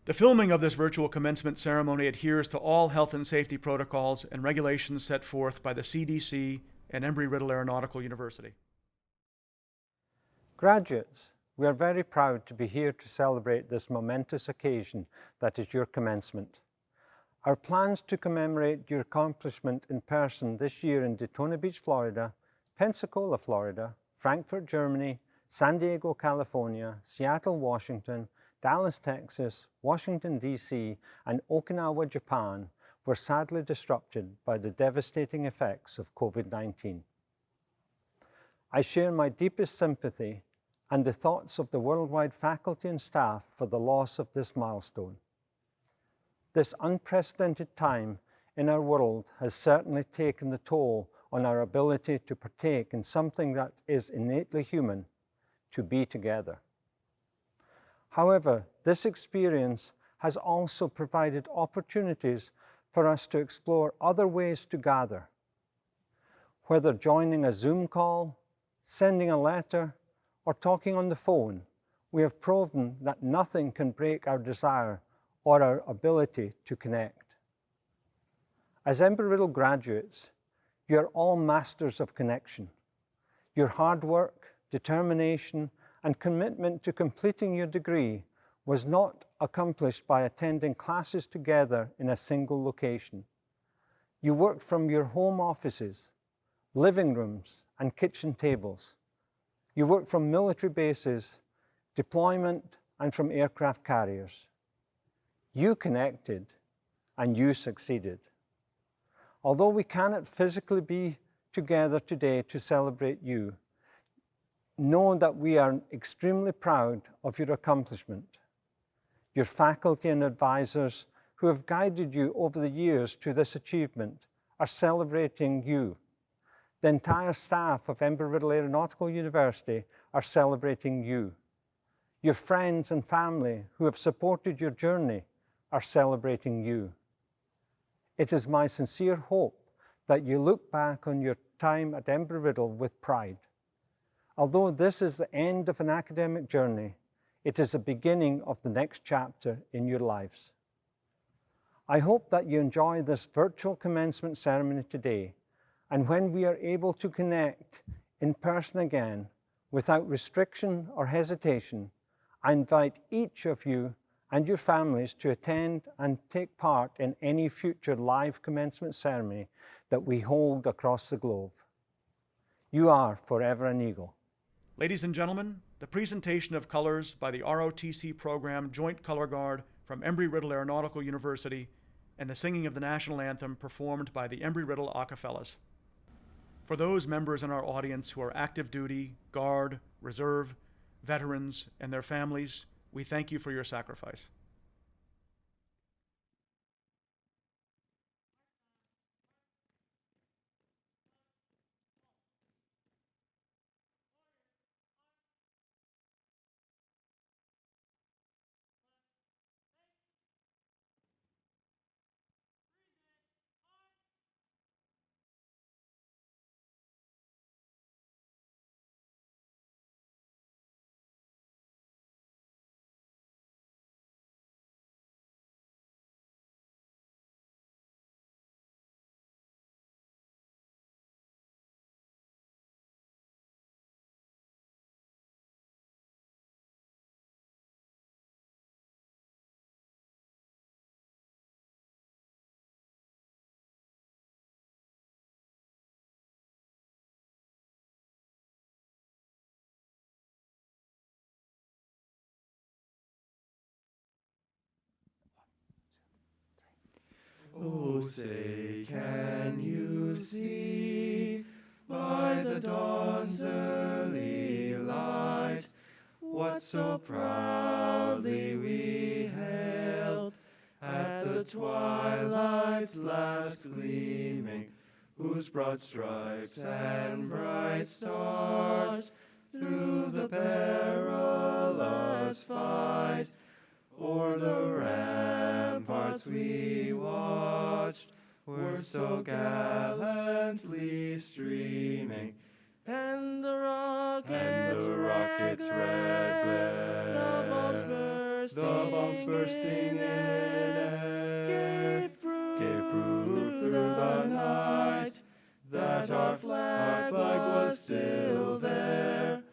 The filming of this virtual commencement ceremony adheres to all health and safety protocols and regulations set forth by the CDC and Embry-Riddle Aeronautical University. Graduates, we are very proud to be here to celebrate this momentous occasion that is your commencement. Our plans to commemorate your accomplishment in person this year in Daytona Beach, Florida, Pensacola, Florida, Frankfurt, Germany, San Diego, California, Seattle, Washington, Dallas, Texas, Washington, D.C., and Okinawa, Japan, were sadly disrupted by the devastating effects of COVID-19. I share my deepest sympathy and the thoughts of the worldwide faculty and staff for the loss of this milestone. This unprecedented time in our world has certainly taken the toll on our ability to partake in something that is innately human, to be together. However, this experience has also provided opportunities for us to explore other ways to gather. Whether joining a Zoom call, sending a letter, or talking on the phone, we have proven that nothing can break our desire or our ability to connect. As Embry-Riddle graduates, you are all masters of connection. Your hard work, determination, and commitment to completing your degree was not accomplished by attending classes together in a single location. You worked from your home offices, living rooms, and kitchen tables. You worked from military bases, deployment, and from aircraft carriers. You connected, and you succeeded. Although we cannot physically be together today to celebrate you, know that we are extremely proud of your accomplishment. Your faculty and advisors who have guided you over the years to this achievement are celebrating you. The entire staff of Embry-Riddle Aeronautical University are celebrating you. Your friends and family who have supported your journey are celebrating you. It is my sincere hope that you look back on your time at Embry-Riddle with pride. Although this is the end of an academic journey, it is the beginning of the next chapter in your lives. I hope that you enjoy this virtual commencement ceremony today, and when we are able to connect in person again, without restriction or hesitation, I invite each of you and your families to attend and take part in any future live commencement ceremony that we hold across the globe. You are forever an Eagle. Ladies and gentlemen, the presentation of colors by the ROTC program Joint Color Guard from Embry-Riddle Aeronautical University and the singing of the national anthem performed by the Embry-Riddle Acapellas. For those members in our audience who are active duty, Guard, Reserve, veterans, and their families, we thank you for your sacrifice. Oh, say, can you see by the dawn's early light what so proudly we hailed at the twilight's last gleaming, whose broad stripes and bright stars through the perilous fight o'er the ramparts we watched were so gallantly streaming, and the rocket's red glare, the bombs the bombs bursting in air gave proof through the night that our flag was still there.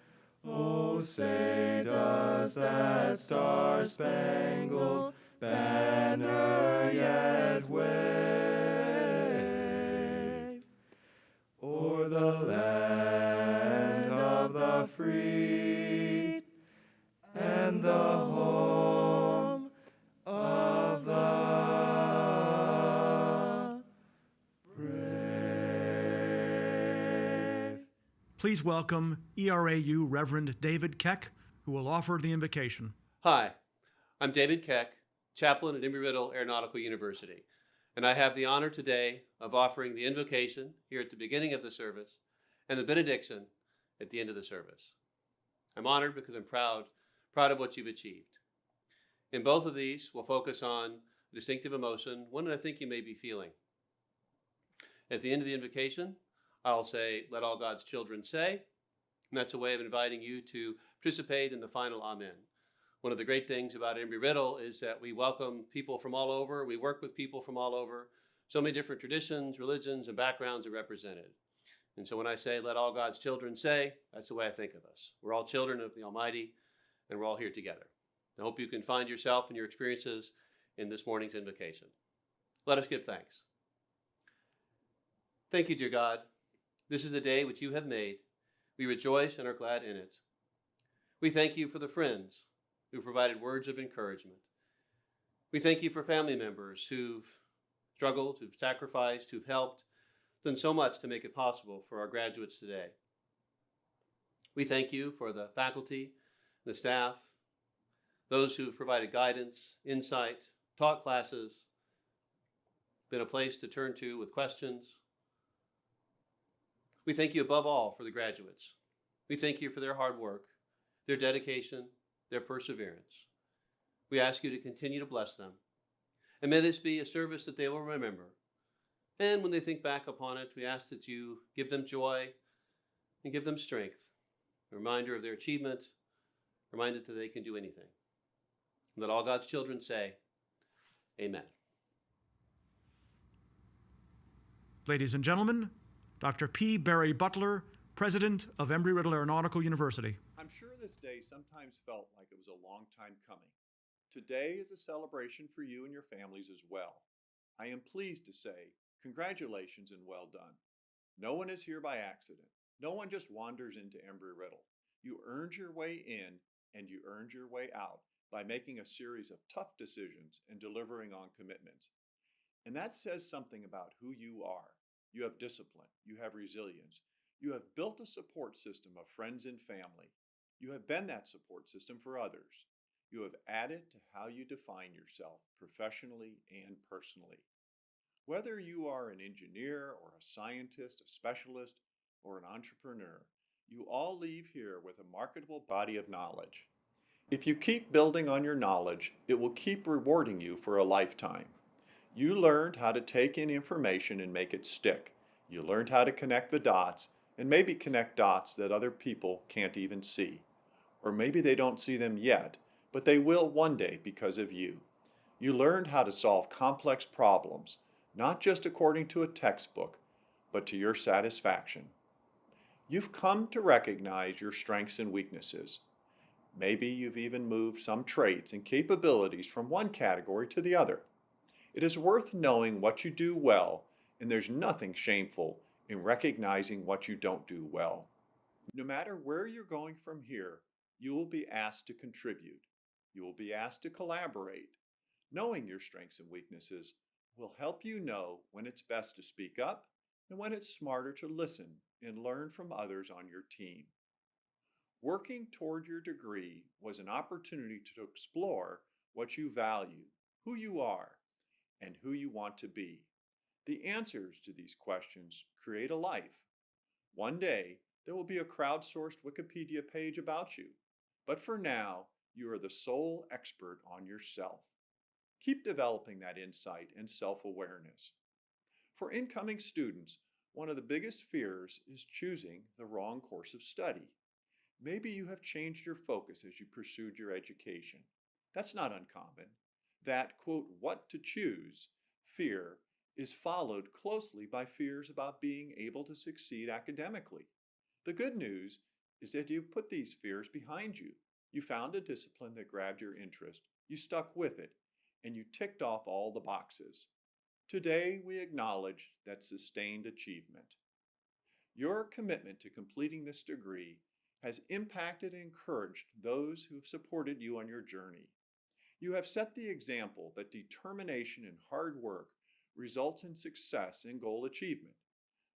Oh, say does that star-spangled banner yet wave o'er the land of the free and the home of the brave. Please welcome ERAU Reverend David Keck, who will offer the invocation. Hi, I'm David Keck, chaplain at Embry-Riddle Aeronautical University, and I have the honor today of offering the invocation here at the beginning of the service and the benediction at the end of the service. I'm honored because I'm proud of what you've achieved. In both of these, we'll focus on a distinctive emotion, one that I think you may be feeling. At the end of the invocation, I'll say, "Let all God's children say," and that's a way of inviting you to participate in the final Amen. One of the great things about Embry-Riddle is that we welcome people from all over. We work with people from all over. So many different traditions, religions, and backgrounds are represented. And so when I say, "Let all God's children say," that's the way I think of us. We're all children of the Almighty, and we're all here together. I hope you can find yourself and your experiences in this morning's invocation. Let us give thanks. Thank you, dear God. This is a day which you have made. We rejoice and are glad in it. We thank you for the friends who provided words of encouragement. We thank you for family members who've struggled, who've sacrificed, who've helped, done so much to make it possible for our graduates today. We thank you for the faculty, the staff, those who've provided guidance, insight, taught classes, been a place to turn to with questions. We thank you above all for the graduates. We thank you for their hard work, their dedication, their perseverance. We ask you to continue to bless them. And may this be a service that they will remember. And when they think back upon it, we ask that you give them joy and give them strength, a reminder of their achievement, reminded that they can do anything. And let all God's children say, Amen. Ladies and gentlemen, Dr. P. Barry Butler, President of Embry-Riddle Aeronautical University. I'm sure this day sometimes felt like it was a long time coming. Today is a celebration for you and your families as well. I am pleased to say congratulations and well done. No one is here by accident. No one just wanders into Embry-Riddle. You earned your way in and you earned your way out by making a series of tough decisions and delivering on commitments. And that says something about who you are. You have discipline. You have resilience. You have built a support system of friends and family. You have been that support system for others. You have added to how you define yourself professionally and personally. Whether you are an engineer or a scientist, a specialist, or an entrepreneur, you all leave here with a marketable body of knowledge. If you keep building on your knowledge, it will keep rewarding you for a lifetime. You learned how to take in information and make it stick. You learned how to connect the dots, and maybe connect dots that other people can't even see. Or maybe they don't see them yet, but they will one day because of you. You learned how to solve complex problems, not just according to a textbook, but to your satisfaction. You've come to recognize your strengths and weaknesses. Maybe you've even moved some traits and capabilities from one category to the other. It is worth knowing what you do well, and there's nothing shameful in recognizing what you don't do well. No matter where you're going from here, you will be asked to contribute. You will be asked to collaborate. Knowing your strengths and weaknesses will help you know when it's best to speak up and when it's smarter to listen and learn from others on your team. Working toward your degree was an opportunity to explore what you value, who you are, and who you want to be. The answers to these questions create a life. One day, there will be a crowdsourced Wikipedia page about you. But for now, you are the sole expert on yourself. Keep developing that insight and self-awareness. For incoming students, one of the biggest fears is choosing the wrong course of study. Maybe you have changed your focus as you pursued your education. That's not uncommon. That, quote, what to choose, fear, is followed closely by fears about being able to succeed academically. The good news is that you put these fears behind you. You found a discipline that grabbed your interest, you stuck with it, and you ticked off all the boxes. Today, we acknowledge that sustained achievement. Your commitment to completing this degree has impacted and encouraged those who have supported you on your journey. You have set the example that determination and hard work results in success and goal achievement.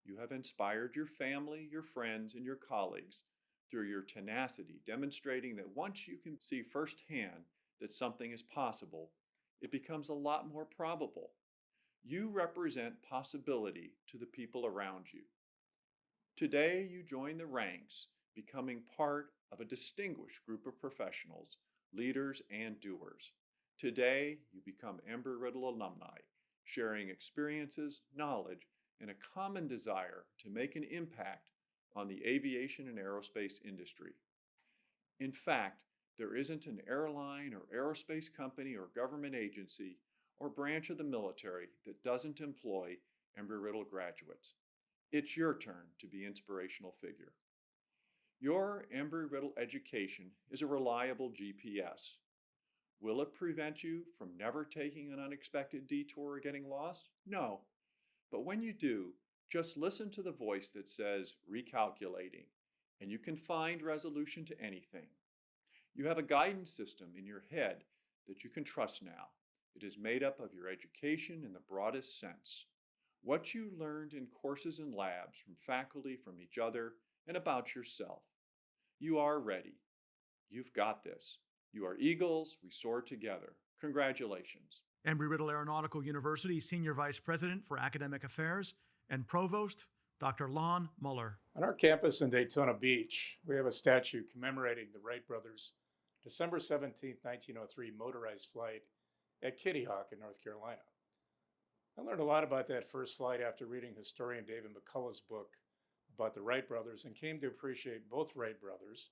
You have inspired your family, your friends, and your colleagues through your tenacity, demonstrating that once you can see firsthand that something is possible, it becomes a lot more probable. You represent possibility to the people around you. Today, you join the ranks, becoming part of a distinguished group of professionals, leaders, and doers. Today, you become Embry-Riddle alumni, sharing experiences, knowledge, and a common desire to make an impact on the aviation and aerospace industry. In fact, there isn't an airline or aerospace company or government agency or branch of the military that doesn't employ Embry-Riddle graduates. It's your turn to be inspirational figure. Your Embry-Riddle education is a reliable GPS. Will it prevent you from never taking an unexpected detour or getting lost? No. But when you do, just listen to the voice that says recalculating, and you can find resolution to anything. You have a guidance system in your head that you can trust now. It is made up of your education in the broadest sense. What you learned in courses and labs from faculty, from each other, and about yourself. You are ready. You've got this. You are eagles. We soar together. Congratulations. Embry-Riddle Aeronautical University Senior Vice President for Academic Affairs and Provost, Dr. Lon Muller. On our campus in Daytona Beach, we have a statue commemorating the Wright brothers' December 17, 1903 motorized flight at Kitty Hawk in North Carolina. I learned a lot about that first flight after reading historian David McCullough's book about the Wright brothers and came to appreciate both Wright brothers,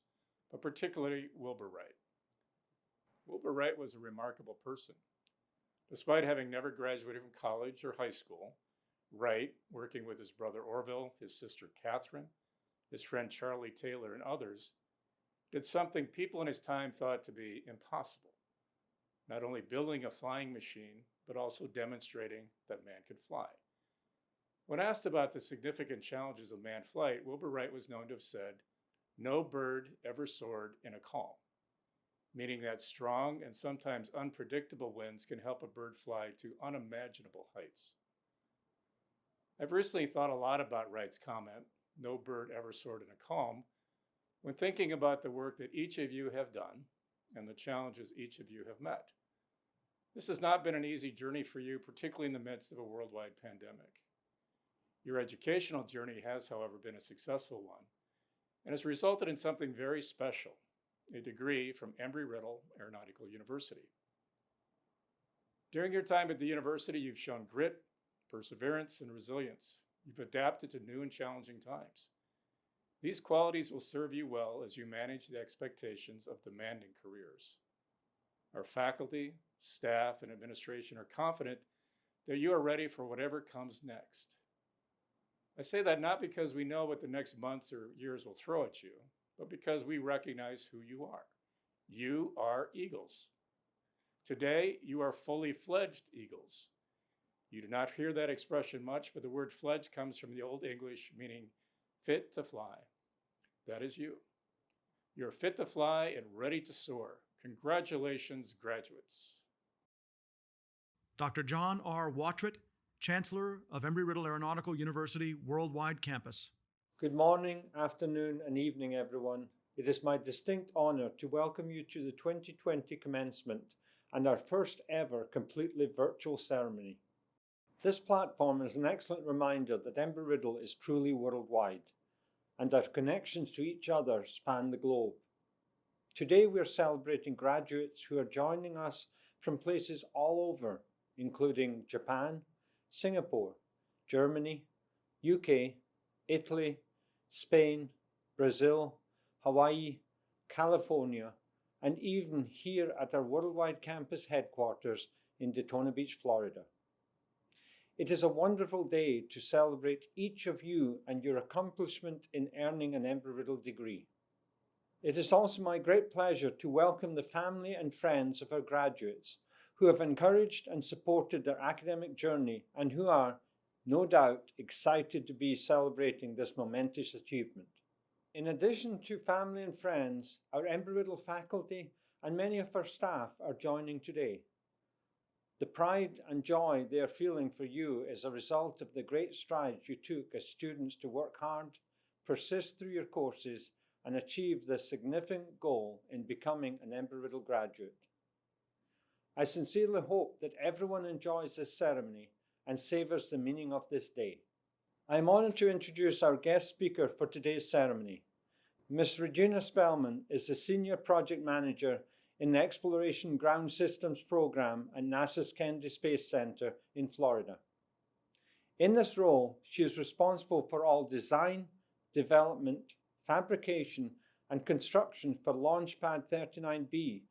but particularly Wilbur Wright. Wilbur Wright was a remarkable person. Despite having never graduated from college or high school, Wright, working with his brother Orville, his sister Catherine, his friend Charlie Taylor, and others, did something people in his time thought to be impossible. Not only building a flying machine, but also demonstrating that man could fly. When asked about the significant challenges of manned flight, Wilbur Wright was known to have said, "No bird ever soared in a calm," meaning that strong and sometimes unpredictable winds can help a bird fly to unimaginable heights. I've recently thought a lot about Wright's comment, "No bird ever soared in a calm," when thinking about the work that each of you have done and the challenges each of you have met. This has not been an easy journey for you, particularly in the midst of a worldwide pandemic. Your educational journey has, however, been a successful one and has resulted in something very special, a degree from Embry-Riddle Aeronautical University. During your time at the university, you've shown grit, perseverance, and resilience. You've adapted to new and challenging times. These qualities will serve you well as you manage the expectations of demanding careers. Our faculty, staff, and administration are confident that you are ready for whatever comes next. I say that not because we know what the next months or years will throw at you, but because we recognize who you are. You are eagles. Today, you are fully fledged eagles. You do not hear that expression much, but the word fledged comes from the Old English meaning fit to fly. That is you. You're fit to fly and ready to soar. Congratulations, graduates. Dr. John R. Wattret, Chancellor of Embry-Riddle Aeronautical University Worldwide Campus. Good morning, afternoon, and evening, everyone. It is my distinct honor to welcome you to the 2020 commencement and our first ever completely virtual ceremony. This platform is an excellent reminder that Embry-Riddle is truly worldwide and our connections to each other span the globe. Today we are celebrating graduates who are joining us from places all over, including Japan, Singapore, Germany, UK, Italy, Spain, Brazil, Hawaii, California, and even here at our worldwide campus headquarters in Daytona Beach, Florida. It is a wonderful day to celebrate each of you and your accomplishment in earning an Embry-Riddle degree. It is also my great pleasure to welcome the family and friends of our graduates who have encouraged and supported their academic journey and who are, no doubt, excited to be celebrating this momentous achievement. In addition to family and friends, our Embry-Riddle faculty and many of our staff are joining today. The pride and joy they are feeling for you is a result of the great strides you took as students to work hard, persist through your courses, and achieve this significant goal in becoming an Embry-Riddle graduate. I sincerely hope that everyone enjoys this ceremony and savors the meaning of this day. I am honored to introduce our guest speaker for today's ceremony. Ms. Regina Spellman is the Senior Project Manager in the Exploration Ground Systems Program at NASA's Kennedy Space Center in Florida. In this role, she is responsible for all design, development, fabrication, and construction for Launch Pad 39B,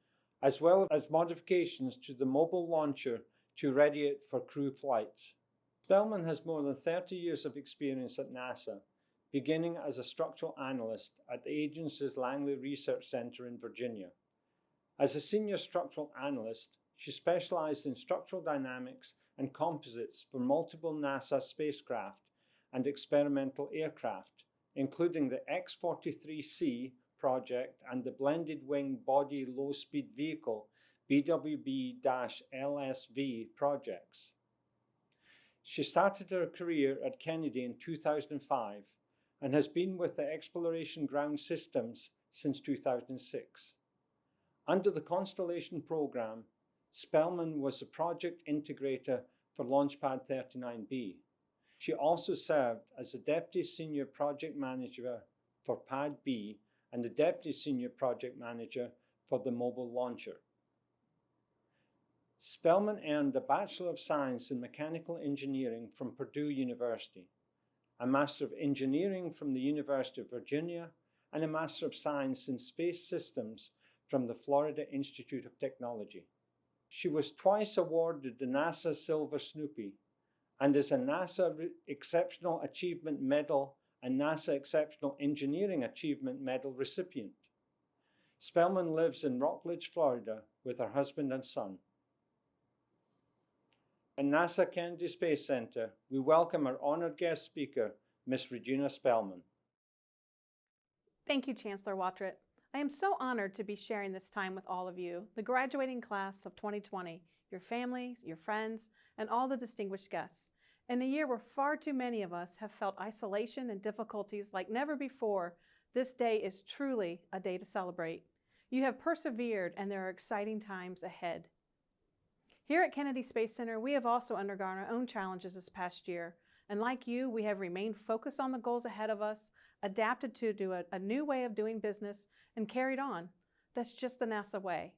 as well as modifications to the mobile launcher to ready it for crew flights. Spellman has more than 30 years of experience at NASA, beginning as a structural analyst at the agency's Langley Research Center in Virginia. As a senior structural analyst, she specialized in structural dynamics and composites for multiple NASA spacecraft and experimental aircraft, including the X-43C project and the Blended Wing Body Low Speed Vehicle BWB-LSV projects. She started her career at Kennedy in 2005 and has been with the Exploration Ground Systems since 2006. Under the Constellation program, Spellman was the project integrator for Launchpad 39B. She also served as the Deputy Senior Project Manager for Pad B and the Deputy Senior Project Manager for the mobile launcher. Spellman earned a Bachelor of Science in Mechanical Engineering from Purdue University, a Master of Engineering from the University of Virginia, and a Master of Science in Space Systems from the Florida Institute of Technology. She was twice awarded the NASA Silver Snoopy and is a NASA Exceptional Achievement Medal and NASA Exceptional Engineering Achievement Medal recipient. Spellman lives in Rockledge, Florida with her husband and son. At NASA Kennedy Space Center, we welcome our honored guest speaker, Ms. Regina Spellman. Thank you, Chancellor Watrett. I am so honored to be sharing this time with all of you, the graduating class of 2020, your families, your friends, and all the distinguished guests. In a year where far too many of us have felt isolation and difficulties like never before, this day is truly a day to celebrate. You have persevered, and there are exciting times ahead. Here at Kennedy Space Center, we have also undergone our own challenges this past year. And like you, we have remained focused on the goals ahead of us, adapted to a new way of doing business, and carried on. That's just the NASA way.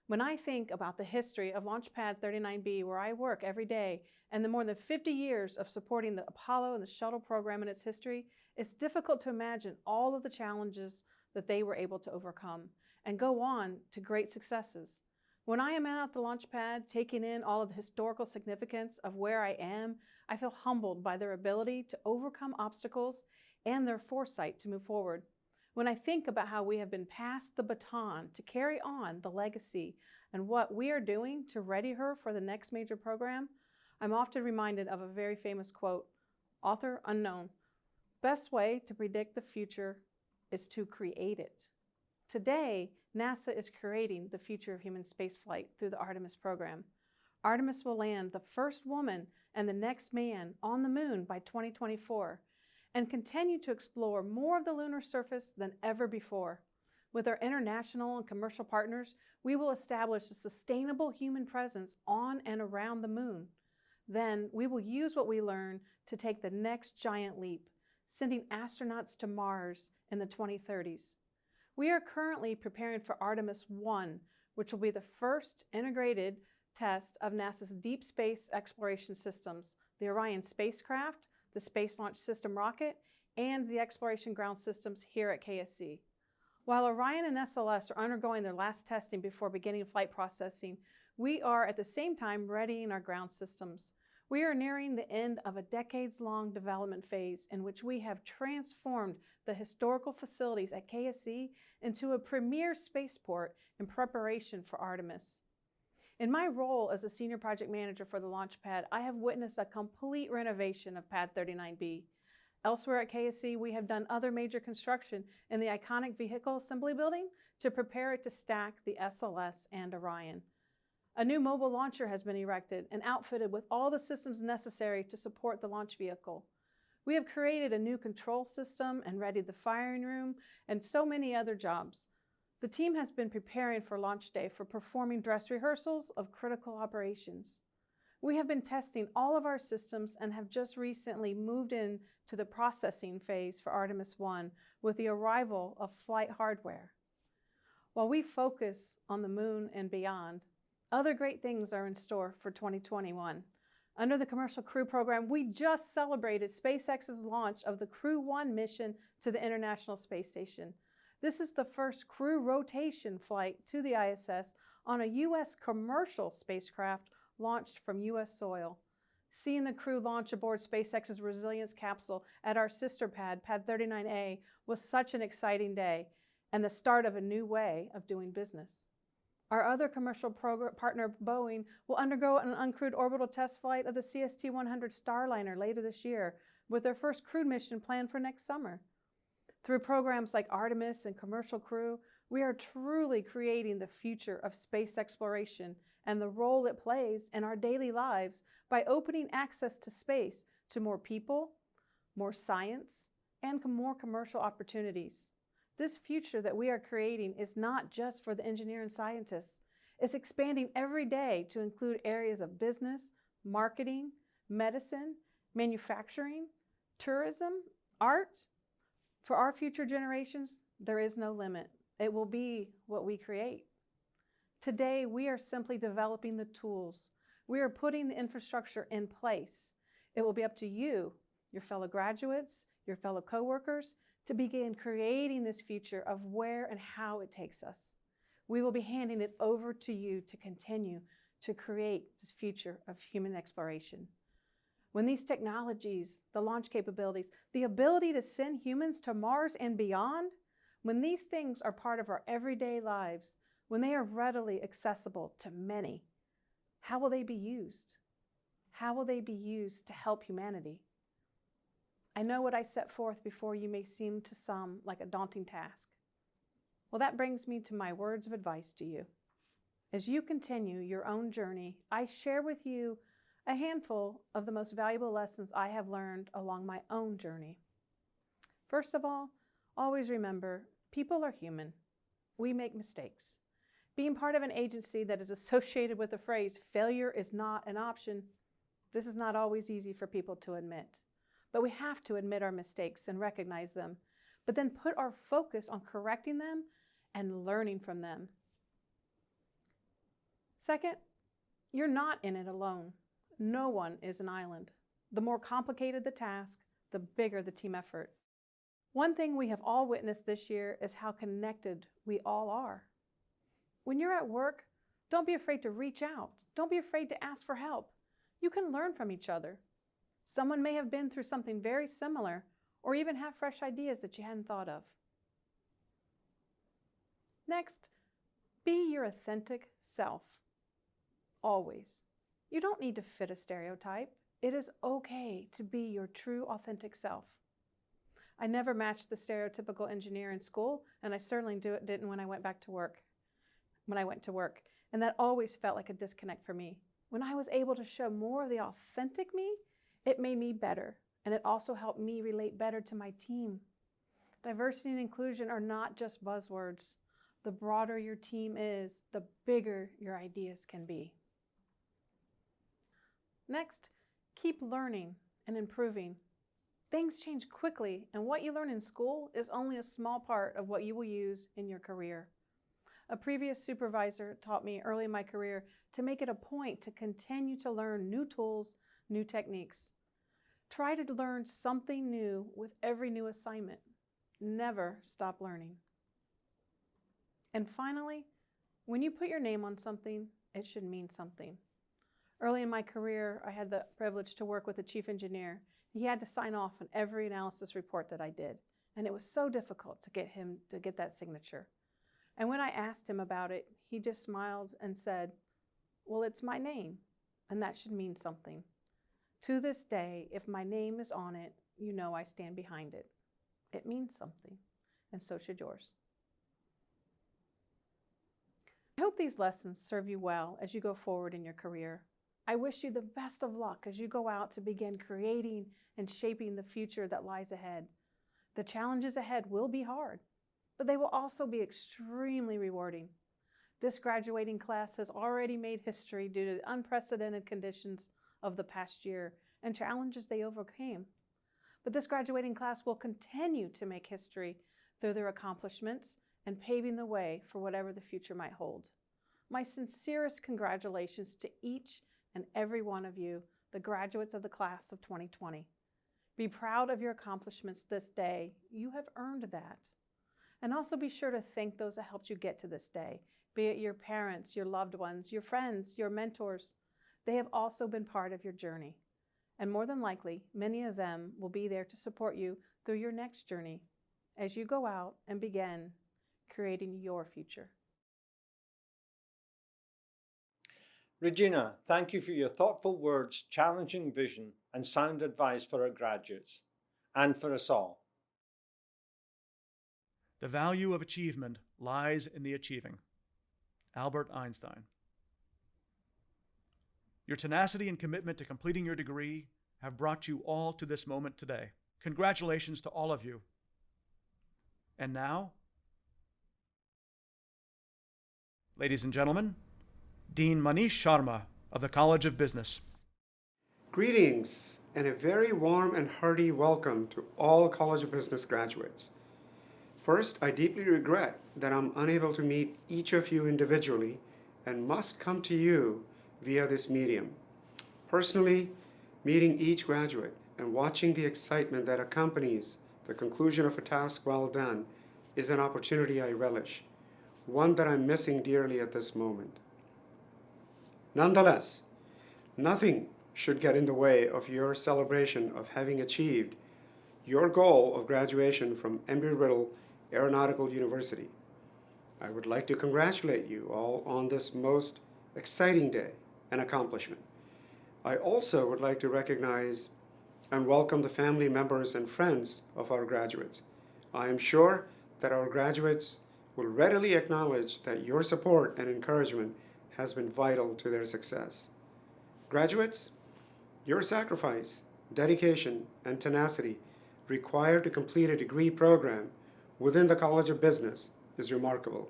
When I think about the history of Launchpad 39B, where I work every day, and the more than 50 years of supporting the Apollo and the shuttle program in its history, it's difficult to imagine all of the challenges that they were able to overcome and go on to great successes. When I am out at the launch pad, taking in all of the historical significance of where I am, I feel humbled by their ability to overcome obstacles and their foresight to move forward. When I think about how we have been passed the baton to carry on the legacy and what we are doing to ready her for the next major program, I'm often reminded of a very famous quote, author unknown. Best way to predict the future is to create it. Today, NASA is creating the future of human spaceflight through the Artemis program. Artemis will land the first woman and the next man on the moon by 2024 and continue to explore more of the lunar surface than ever before. With our international and commercial partners, we will establish a sustainable human presence on and around the moon. Then we will use what we learn to take the next giant leap, sending astronauts to Mars in the 2030s. We are currently preparing for Artemis 1, which will be the first integrated test of NASA's deep space exploration systems, the Orion spacecraft, the Space Launch System rocket, and the Exploration Ground Systems here at KSC. While Orion and SLS are undergoing their last testing before beginning flight processing, we are at the same time readying our ground systems. We are nearing the end of a decades-long development phase in which we have transformed the historical facilities at KSC into a premier spaceport in preparation for Artemis. In my role as a senior project manager for the launch pad, I have witnessed a complete renovation of Pad 39B. Elsewhere at KSC, we have done other major construction in the iconic vehicle assembly building to prepare it to stack the SLS and Orion. A new mobile launcher has been erected and outfitted with all the systems necessary to support the launch vehicle. We have created a new control system and readied the firing room and so many other jobs. The team has been preparing for launch day for performing dress rehearsals of critical operations. We have been testing all of our systems and have just recently moved in to the processing phase for Artemis 1 with the arrival of flight hardware. While we focus on the moon and beyond, other great things are in store for 2021. Under the Commercial Crew Program, we just celebrated SpaceX's launch of the Crew 1 mission to the International Space Station. This is the first crew rotation flight to the ISS on a U.S. commercial spacecraft launched from U.S. soil. Seeing the crew launch aboard SpaceX's Resilience capsule at our sister pad, Pad 39A, was such an exciting day and the start of a new way of doing business. Our other commercial partner, Boeing, will undergo an uncrewed orbital test flight of the CST-100 Starliner later this year, with their first crewed mission planned for next summer. Through programs like Artemis and Commercial Crew, we are truly creating the future of space exploration and the role it plays in our daily lives by opening access to space to more people, more science, and more commercial opportunities. This future that we are creating is not just for the engineer and scientists. It's expanding every day to include areas of business, marketing, medicine, manufacturing, tourism, art. For our future generations, there is no limit. It will be what we create. Today, we are simply developing the tools. We are putting the infrastructure in place. It will be up to you, your fellow graduates, your fellow coworkers, to begin creating this future of where and how it takes us. We will be handing it over to you to continue to create this future of human exploration. When these technologies, the launch capabilities, the ability to send humans to Mars and beyond, when these things are part of our everyday lives, when they are readily accessible to many, how will they be used? How will they be used to help humanity? I know what I set forth before you may seem to some like a daunting task. Well, that brings me to my words of advice to you. As you continue your own journey, I share with you a handful of the most valuable lessons I have learned along my own journey. First of all, always remember, people are human. We make mistakes. Being part of an agency that is associated with the phrase, failure is not an option, this is not always easy for people to admit. But we have to admit our mistakes and recognize them, but then put our focus on correcting them and learning from them. Second, you're not in it alone. No one is an island. The more complicated the task, the bigger the team effort. One thing we have all witnessed this year is how connected we all are. When you're at work, don't be afraid to reach out. Don't be afraid to ask for help. You can learn from each other. Someone may have been through something very similar or even have fresh ideas that you hadn't thought of. Next, be your authentic self. Always. You don't need to fit a stereotype. It is okay to be your true, authentic self. I never matched the stereotypical engineer in school, and I certainly didn't when I went to work. And that always felt like a disconnect for me. When I was able to show more of the authentic me, it made me better, and it also helped me relate better to my team. Diversity and inclusion are not just buzzwords. The broader your team is, the bigger your ideas can be. Next, keep learning and improving. Things change quickly, and what you learn in school is only a small part of what you will use in your career. A previous supervisor taught me early in my career to make it a point to continue to learn new tools, new techniques. Try to learn something new with every new assignment. Never stop learning. And finally, when you put your name on something, it should mean something. Early in my career, I had the privilege to work with a chief engineer. He had to sign off on every analysis report that I did, and it was so difficult to get him to get that signature. And when I asked him about it, he just smiled and said, "Well, it's my name, and that should mean something. To this day, if my name is on it, you know I stand behind it. It means something, and so should yours." I hope these lessons serve you well as you go forward in your career. I wish you the best of luck as you go out to begin creating and shaping the future that lies ahead. The challenges ahead will be hard, but they will also be extremely rewarding. This graduating class has already made history due to the unprecedented conditions of the past year and challenges they overcame. But this graduating class will continue to make history through their accomplishments and paving the way for whatever the future might hold. My sincerest congratulations to each and every one of you, the graduates of the class of 2020. Be proud of your accomplishments this day. You have earned that. And also be sure to thank those that helped you get to this day, be it your parents, your loved ones, your friends, your mentors. They have also been part of your journey. And more than likely, many of them will be there to support you through your next journey as you go out and begin creating your future. Regina, thank you for your thoughtful words, challenging vision, and sound advice for our graduates, and for us all. The value of achievement lies in the achieving. Albert Einstein. Your tenacity and commitment to completing your degree have brought you all to this moment today. Congratulations to all of you. And now, ladies and gentlemen, Dean Manish Sharma of the College of Business. Greetings and a very warm and hearty welcome to all College of Business graduates. First, I deeply regret that I'm unable to meet each of you individually and must come to you via this medium. Personally, meeting each graduate and watching the excitement that accompanies the conclusion of a task well done is an opportunity I relish, one that I'm missing dearly at this moment. Nonetheless, nothing should get in the way of your celebration of having achieved your goal of graduation from Embry-Riddle Aeronautical University. I would like to congratulate you all on this most exciting day and accomplishment. I also would like to recognize and welcome the family members and friends of our graduates. I am sure that our graduates will readily acknowledge that your support and encouragement has been vital to their success. Graduates, your sacrifice, dedication, and tenacity required to complete a degree program within the College of Business is remarkable,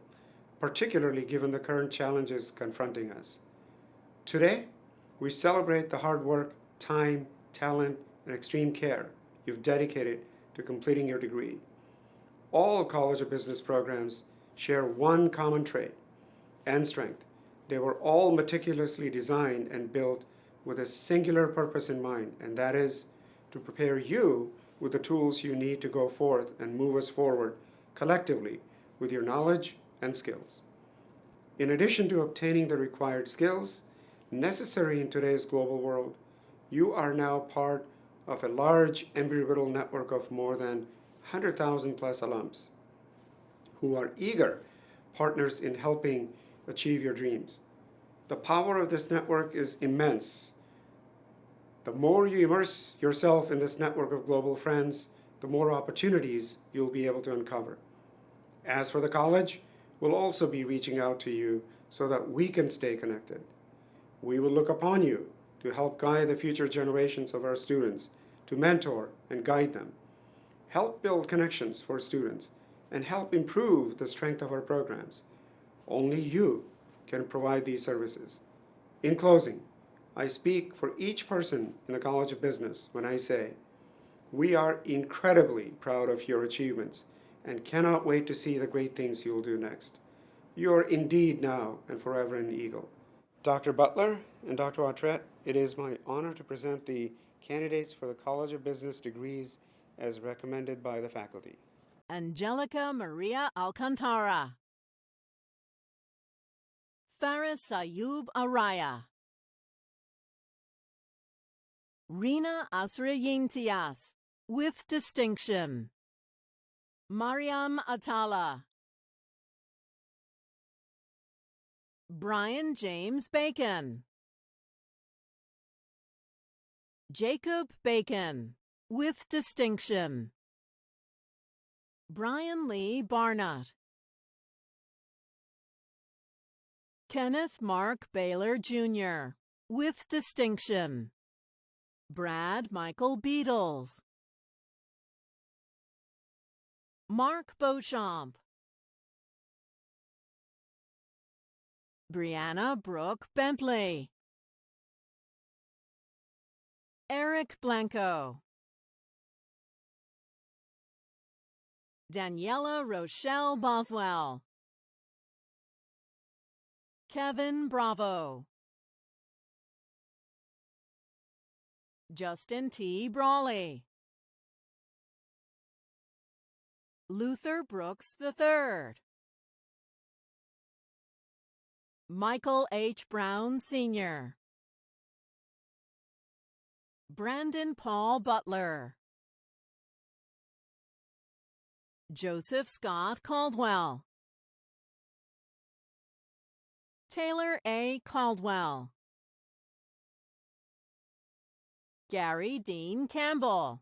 particularly given the current challenges confronting us. Today, we celebrate the hard work, time, talent, and extreme care you've dedicated to completing your degree. All College of Business programs share one common trait and strength. They were all meticulously designed and built with a singular purpose in mind, and that is to prepare you with the tools you need to go forth and move us forward collectively with your knowledge and skills. In addition to obtaining the required skills necessary in today's global world, you are now part of a large Embry-Riddle network of more than 100,000 plus alums who are eager partners in helping achieve your dreams. The power of this network is immense. The more you immerse yourself in this network of global friends, the more opportunities you'll be able to uncover. As for the college, we'll also be reaching out to you so that we can stay connected. We will look upon you to help guide the future generations of our students, to mentor and guide them, help build connections for students, and help improve the strength of our programs. Only you can provide these services. In closing, I speak for each person in the College of Business when I say, we are incredibly proud of your achievements and cannot wait to see the great things you'll do next. You are indeed now and forever an eagle. Dr. Butler and Dr. Autret, it is my honor to present the candidates for the College of Business degrees as recommended by the faculty. Angelica Maria Alcantara. Faris Ayub Araya, Rina Asrayintias, with distinction. Mariam Atala, Brian James Bacon, Jacob Bacon, with distinction. Brian Lee Barnett, Kenneth Mark Baylor Jr., with distinction. Brad Michael Beatles, Mark Beauchamp, Brianna Brooke Bentley, Eric Blanco, Daniela Rochelle Boswell, Kevin Bravo, Justin T. Brawley, Luther Brooks III, Michael H. Brown Sr., Brandon Paul Butler, Joseph Scott Caldwell, Taylor A. Caldwell, Gary Dean Campbell,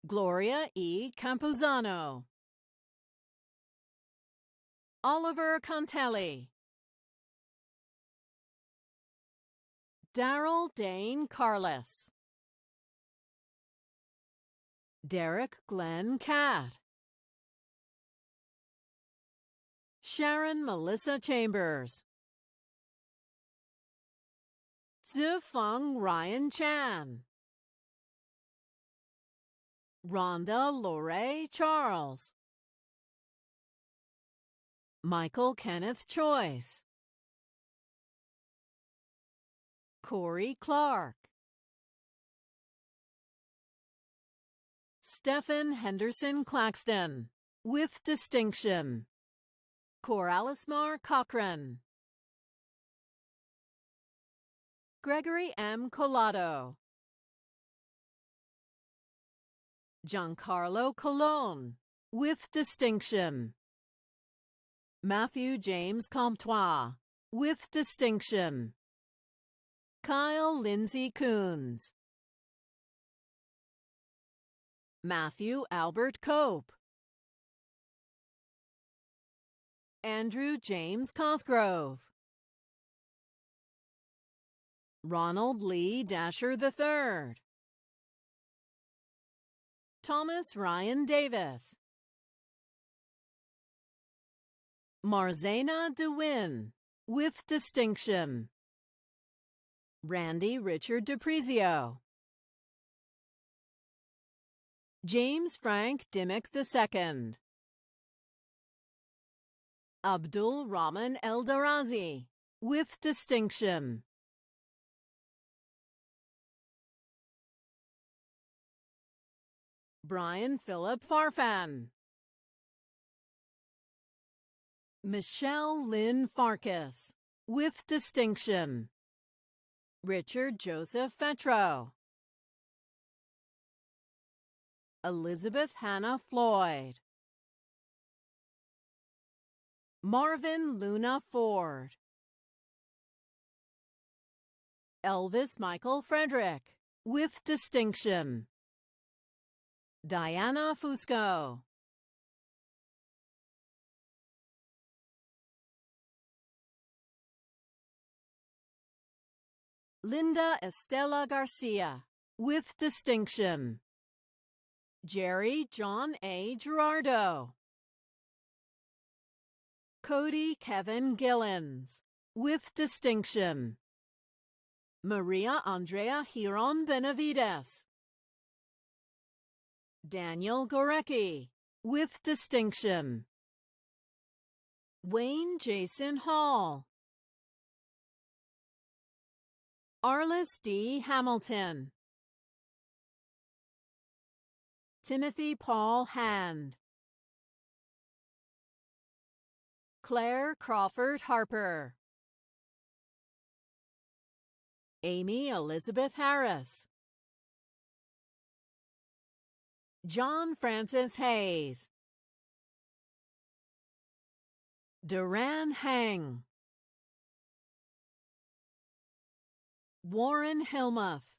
Gloria E. Campuzano, Oliver Contelli, Daryl Dane Carless, Derek Glenn Catt, Sharon Melissa Chambers, Zifeng Ryan Chan, Rhonda Lorraine Charles, Michael Kenneth Choice, Corey Clark, Stephen Henderson Claxton, with distinction. Coralismar Cochran, Gregory M. Collado, Giancarlo Colon, with distinction. Matthew James Comtois, with distinction. Kyle Lindsay Coons, Matthew Albert Cope, Andrew James Cosgrove, Ronald Lee Dasher III, Thomas Ryan Davis, Marzena DeWin, with distinction. Randy Richard DePrizio, James Frank Dimmick II, Abdul Rahman Eldarazi, with distinction. Brian Philip Farfan, Michelle Lynn Farkas, with distinction. Richard Joseph Fetro, Elizabeth Hannah Floyd, Marvin Luna Ford, Elvis Michael Frederick, with distinction. Diana Fusco, Linda Estela Garcia, with distinction. Jerry John A. Gerardo, Cody Kevin Gillens, with distinction. Maria Andrea Hiron Benavides, Daniel Gorecki, with distinction. Wayne Jason Hall, Arliss D. Hamilton, Timothy Paul Hand, Claire Crawford Harper, Amy Elizabeth Harris, John Francis Hayes, Duran Hang, Warren Hilmuth,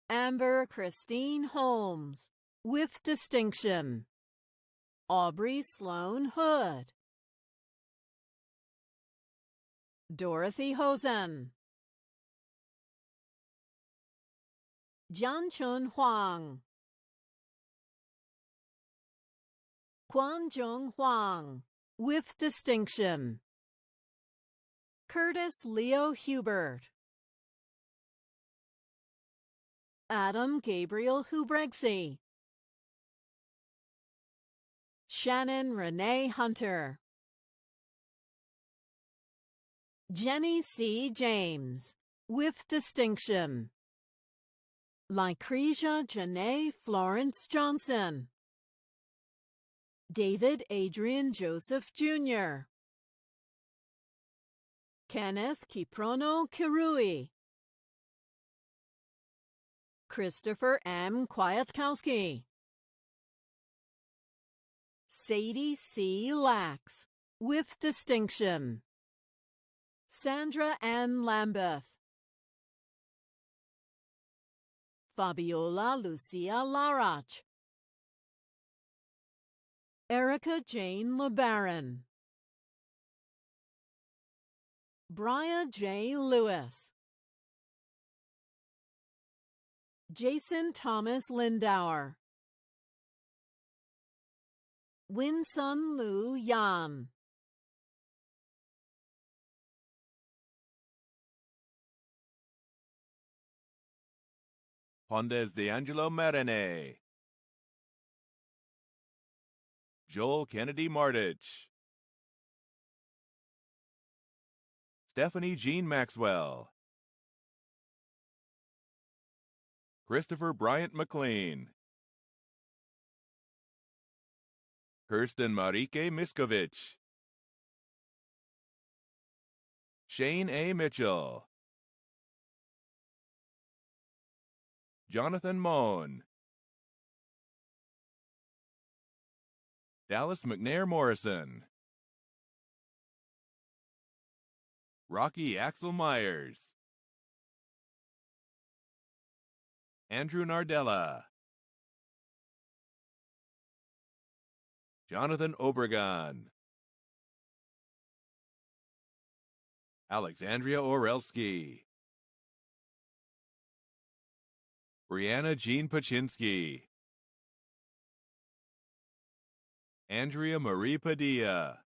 Amber Christine Holmes, with distinction. Aubrey Sloan Hood, Dorothy Hosen, Jianchun Huang, Quanjung Huang, with distinction. Curtis Leo Hubert, Adam Gabriel Hubregsy, Shannon Renee Hunter, Jenny C. James, with distinction. Lycresia Janae Florence Johnson, David Adrian Joseph Jr., Kenneth Kiprono Kirui, Christopher M. Kwiatkowski, Sadie C. Lax, with distinction. Sandra N. Lambeth, Fabiola Lucia Larach, Erica Jane LeBaron, Bria J. Lewis, Jason Thomas Lindauer, Winsun Lu Yan, Pondes D'Angelo Marine, Joel Kennedy Martich, Stephanie Jean Maxwell, Christopher Bryant McLean, Kirsten Marike Miskovich, Shane A. Mitchell, Jonathan Moan, Dallas McNair Morrison, Rocky Axel Myers, Andrew Nardella, Jonathan Obregon, Alexandria Orelski, Brianna Jean Paczynski, Andrea Marie Padilla,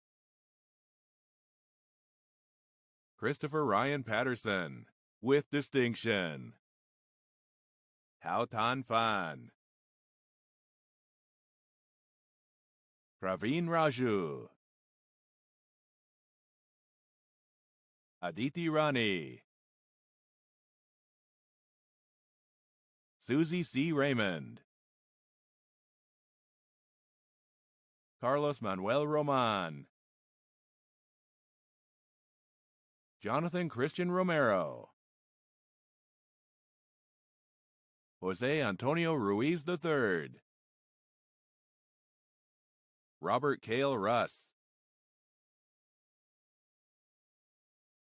Christopher Ryan Patterson, with distinction. Tao Tan Fan, Praveen Raju, Aditi Rani, Susie C. Raymond, Carlos Manuel Roman, Jonathan Christian Romero, Jose Antonio Ruiz III, Robert Cale Russ,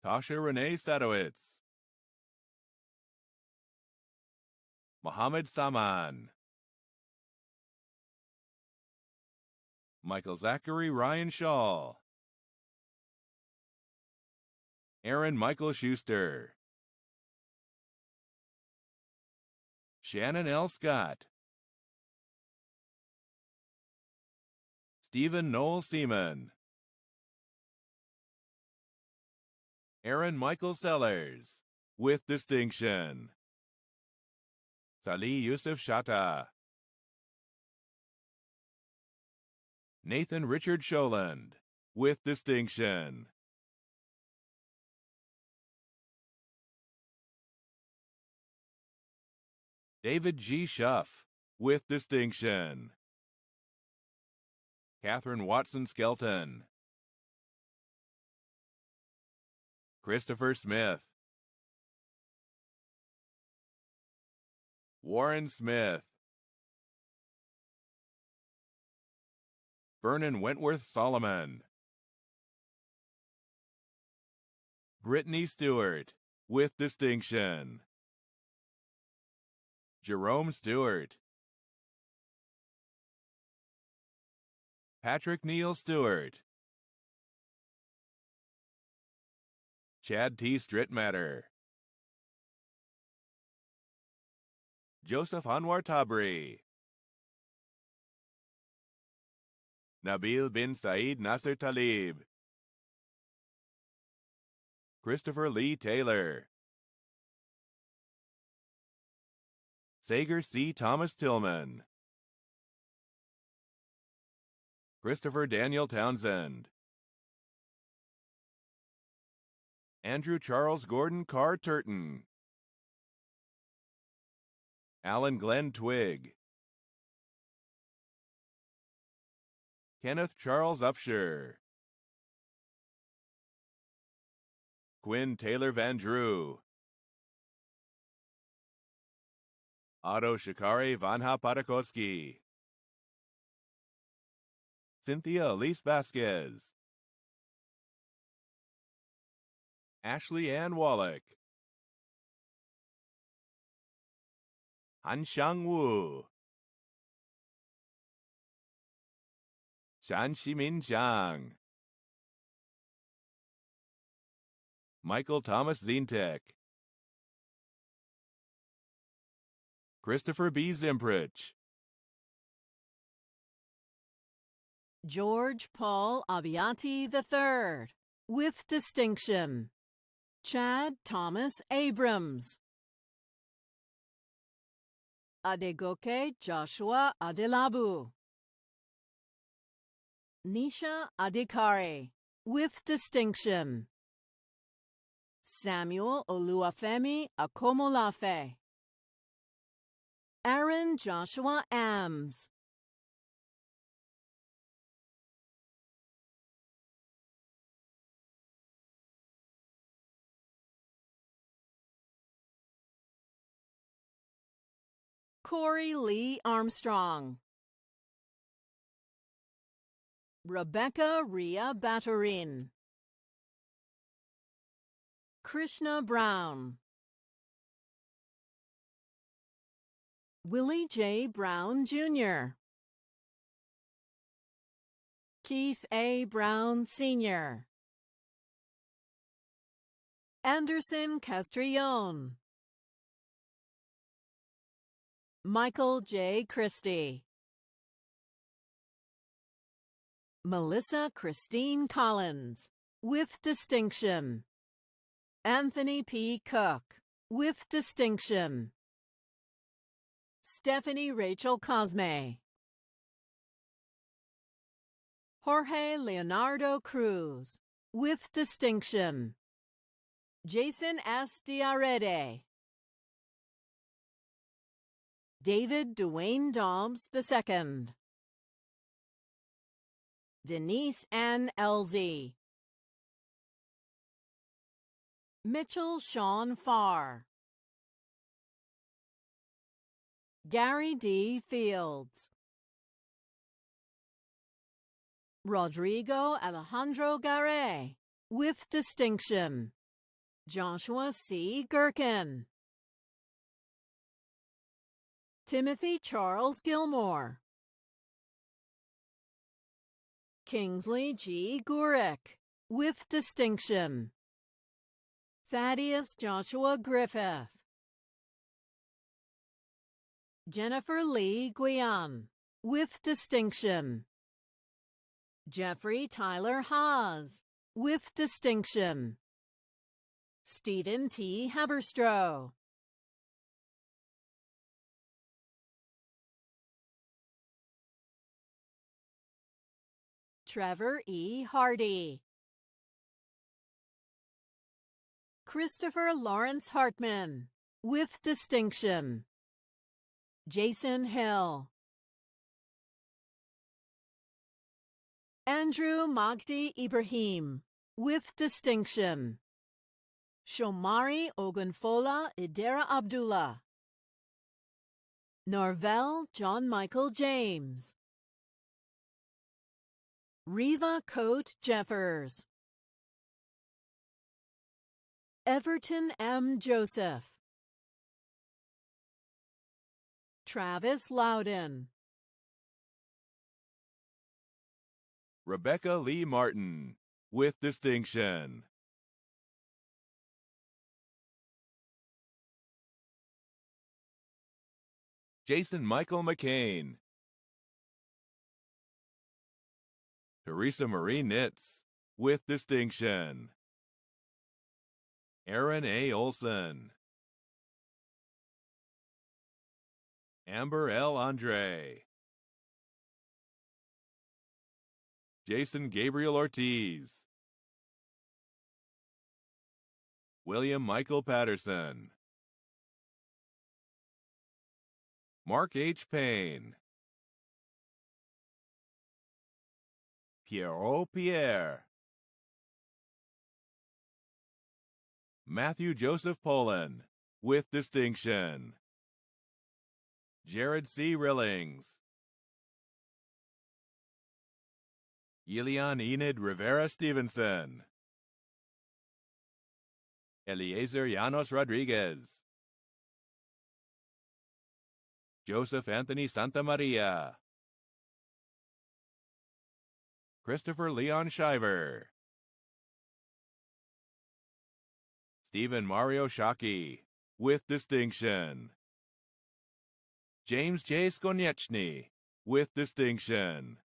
Tasha Renee Sadowitz, Mohammed Saman, Michael Zachary Ryan Shaw, Aaron Michael Schuster, Shannon L. Scott, Stephen Noel Seaman, Aaron Michael Sellers, with distinction. Salih Yusuf Shatta, Nathan Richard Sholand, with distinction. David G. Schuff, with distinction. Catherine Watson Skelton, Christopher Smith, Warren Smith, Vernon Wentworth Solomon, Brittany Stewart, with distinction, Jerome Stewart, Patrick Neal Stewart, Chad T. Strittmatter, Joseph Anwar Tabri, Nabil bin Saeed Nasser Talib, Christopher Lee Taylor, Sager C. Thomas Tillman, Christopher Daniel Townsend, Andrew Charles Gordon Carr Turton, Alan Glenn Twigg, Kenneth Charles Upshur, Quinn Taylor Van Drew, Otto Shikari Vanha Padakoski, Cynthia Elise Vasquez, Ashley Ann Wallach, Hanxiang Wu, Shan Ximin Zhang, Michael Thomas Zintek, Christopher B. Zimprich, George Paul Abiati III, with distinction, Chad Thomas Abrams, Adegoke Joshua Adelabu, Nisha Adikare, with distinction, Samuel Oluwafemi Akomolafe, Aaron Joshua Ams, Corey Lee Armstrong, Rebecca Ria Batarin, Krishna Brown, Willie J. Brown Jr., Keith A. Brown Sr., Anderson Castrillon, Michael J. Christie, Melissa Christine Collins, with distinction, Anthony P. Cook, with distinction, Stephanie Rachel Cosme, Jorge Leonardo Cruz, with distinction, Jason S. Diarede, David Dwayne Dobbs II, Denise Ann Elzy, Mitchell Sean Farr, Gary D. Fields, Rodrigo Alejandro Garay, with distinction, Joshua C. Gherkin, Timothy Charles Gilmore, Kingsley G. Gurick, with distinction, Thaddeus Joshua Griffith, Jennifer Lee Guian, with distinction, Jeffrey Tyler Haas, with distinction, Stephen T. Haberstroh, Trevor E. Hardy, Christopher Lawrence Hartman, with distinction, Jason Hill, Andrew Magdi Ibrahim, with distinction. Shomari Ogunfola Idera Abdullah. Norvell John Michael James. Riva Coate Jeffers. Everton M. Joseph. Travis Loudon. Rebecca Lee Martin, with distinction. Jason Michael McCain. Teresa Marie Nitz, with distinction. Aaron A. Olson. Amber L. Andre. Jason Gabriel Ortiz. William Michael Patterson. Mark H. Payne. Pierrot Pierre. Matthew Joseph Poland, with distinction. Jared C. Rillings. Elian Enid Rivera Stevenson. Eliezer Llanos Rodriguez. Joseph Anthony Santamaria. Christopher Leon Shiver. Stephen Mario Shockey, with distinction. James J. Skonieczny, with distinction.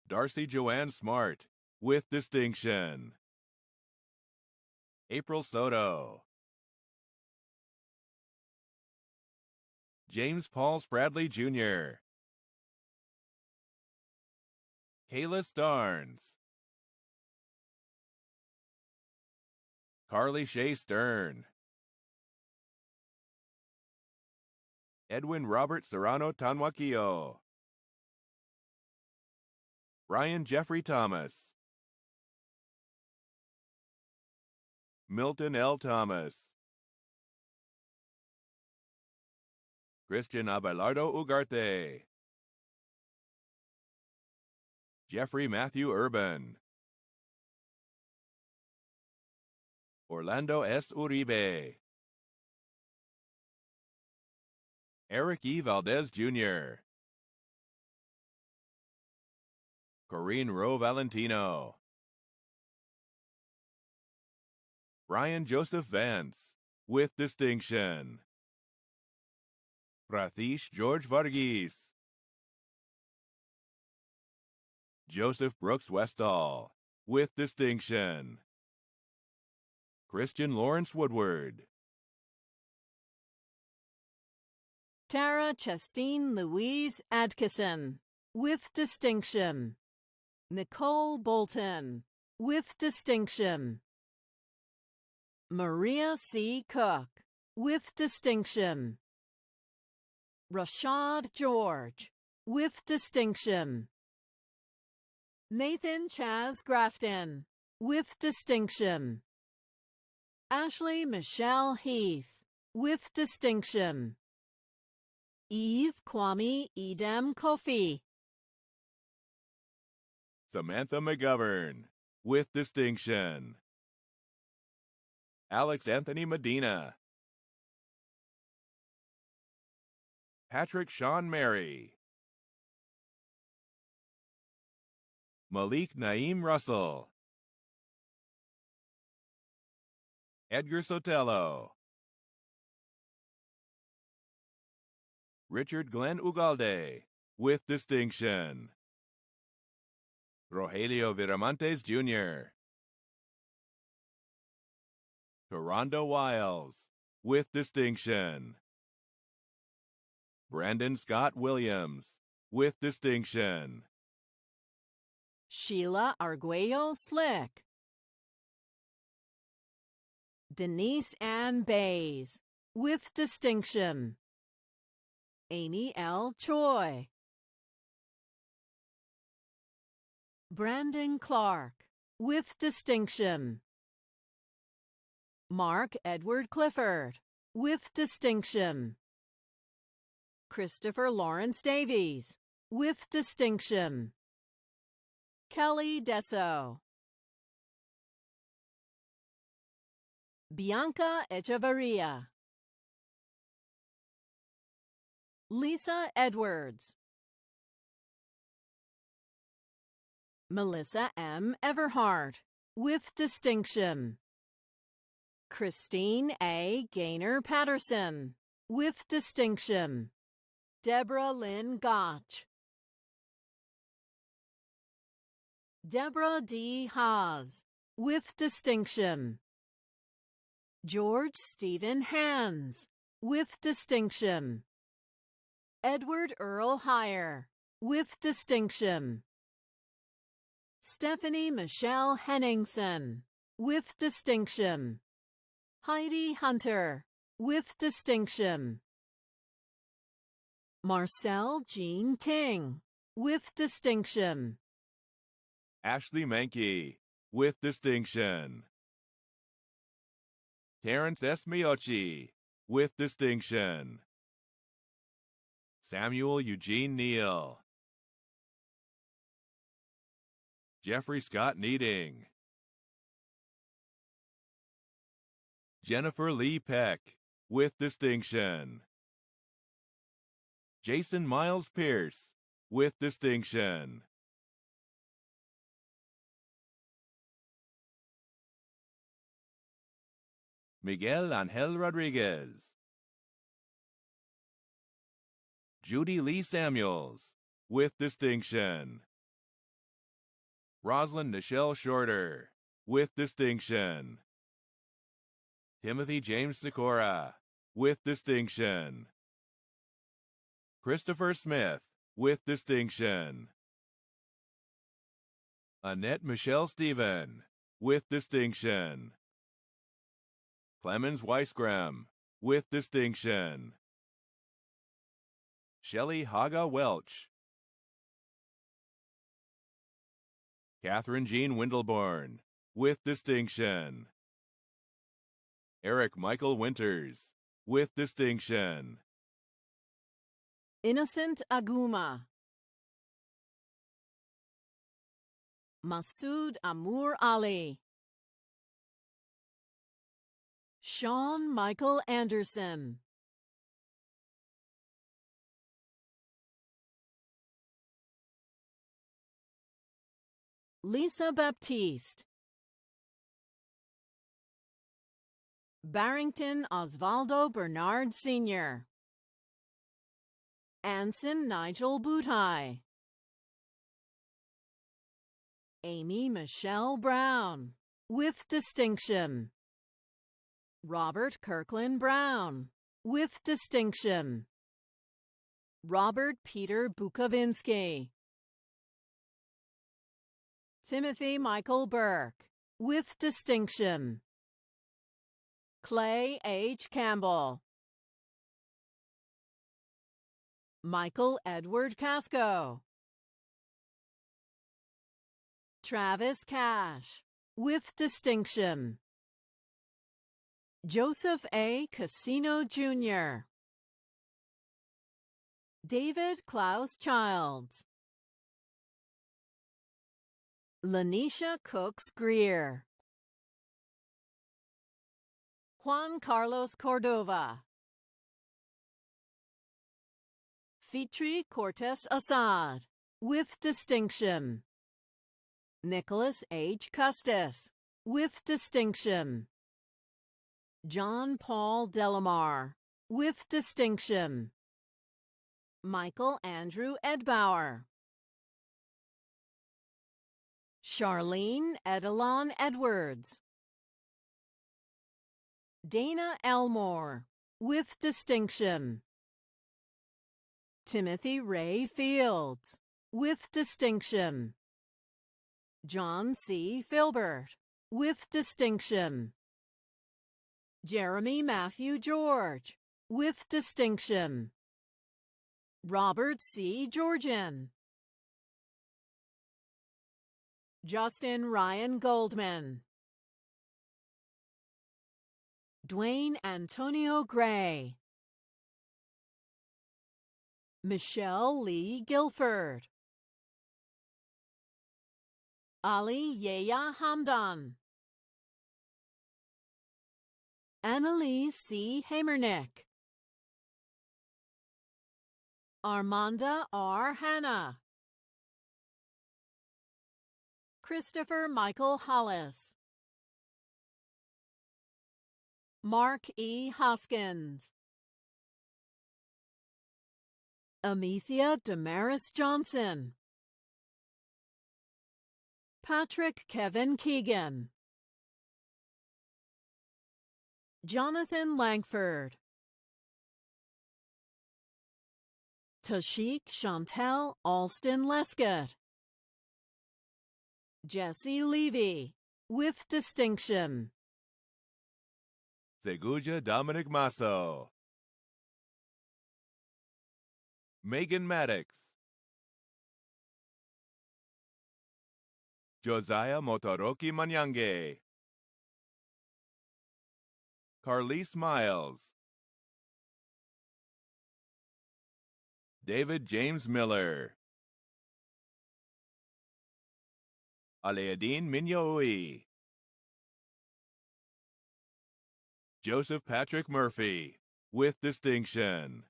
Darcy Joanne Smart, with distinction. April Soto. James Paul Spradley Jr. Kayla Starnes. Carly Shea Stern. Edwin Robert Serrano Tanwakio. Ryan Jeffrey Thomas. Milton L. Thomas. Christian Abelardo Ugarte. Jeffrey Matthew Urban. Orlando S. Uribe. Eric E. Valdez Jr. Corinne Rowe Valentino. Brian Joseph Vance, with distinction. Prathish George Varghese. Joseph Brooks Westall, with distinction. Christian Lawrence Woodward. Tara Chastine Louise Adkisson, with distinction. Nicole Bolton, with distinction. Maria C. Cook, with distinction. Rashad George, with distinction. Nathan Chaz Grafton, with distinction. Ashley Michelle Heath, with distinction. Eve Kwame Edem Kofi. Samantha McGovern, with distinction. Alex Anthony Medina. Patrick Sean Mary. Malik Naeem Russell. Edgar Sotelo. Richard Glenn Ugalde, with distinction. Rogelio Viramontes Jr. Torondo Wiles, with distinction. Brandon Scott Williams, with distinction. Sheila Arguello Slick. Denise Ann Bays, with distinction. Amy L. Choi. Brandon Clark, with distinction. Mark Edward Clifford, with distinction. Christopher Lawrence Davies, with distinction. Kelly Desso. Bianca Echevarria. Lisa Edwards. Melissa M. Everhart, with distinction. Christine A. Gaynor Patterson, with distinction. Deborah Lynn Gotch. Deborah D. Haas, with distinction. George Stephen Hands, with distinction. Edward Earl Heyer, with distinction. Stephanie Michelle Henningsen, with distinction. Heidi Hunter, with distinction. Marcel Jean King, with distinction. Ashley Mankey, with distinction. Terrence S. Miocci, with distinction. Samuel Eugene Neal. Jeffrey Scott Needing. Jennifer Lee Peck, with distinction. Jason Miles Pierce, with distinction. Miguel Angel Rodriguez. Judy Lee Samuels, with distinction. Rosalind Nichelle Shorter, with distinction. Timothy James Sikora, with distinction. Christopher Smith, with distinction. Annette Michelle Stephen, with distinction. Clemens Weisgram, with distinction. Shelley Haga Welch. Catherine Jean Windleborn, with distinction. Eric Michael Winters, with distinction. Innocent Aguma. Masood Amour Ali. Sean Michael Anderson. Lisa Baptiste. Barrington Osvaldo Bernard Sr. Anson Nigel Boothai. Amy Michelle Brown, with distinction. Robert Kirkland Brown, with distinction. Robert Peter Bukovinsky. Timothy Michael Burke, with distinction. Clay H. Campbell. Michael Edward Casco. Travis Cash, with distinction. Joseph A. Casino Jr. David Klaus Childs. Lanisha Cooks Greer. Juan Carlos Cordova. Fitri Cortes Assad, with distinction. Nicholas H. Custis, with distinction. John Paul Delamar, with distinction. Michael Andrew Edbauer. Charlene Edelon Edwards. Dana Elmore, with distinction. Timothy Ray Fields, with distinction. John C. Filbert, with distinction. Jeremy Matthew George, with distinction. Robert C. Georgian. Justin Ryan Goldman, Dwayne Antonio Gray, Michelle Lee Guilford, Ali Yeya Hamdan, Annalise C. Hamernick, Armanda R. Hanna, Christopher Michael Hollis, Mark E. Hoskins, Amethea Damaris Johnson, Patrick Kevin Keegan, Jonathan Langford, Tashik Chantel Alston Lescott, Jesse Levy, with distinction. Seguja Dominic Masso, Megan Maddox, Josiah Motoroki Manyange, Carlise Miles, David James Miller, Aleadine Minyoui, Joseph Patrick Murphy, with distinction.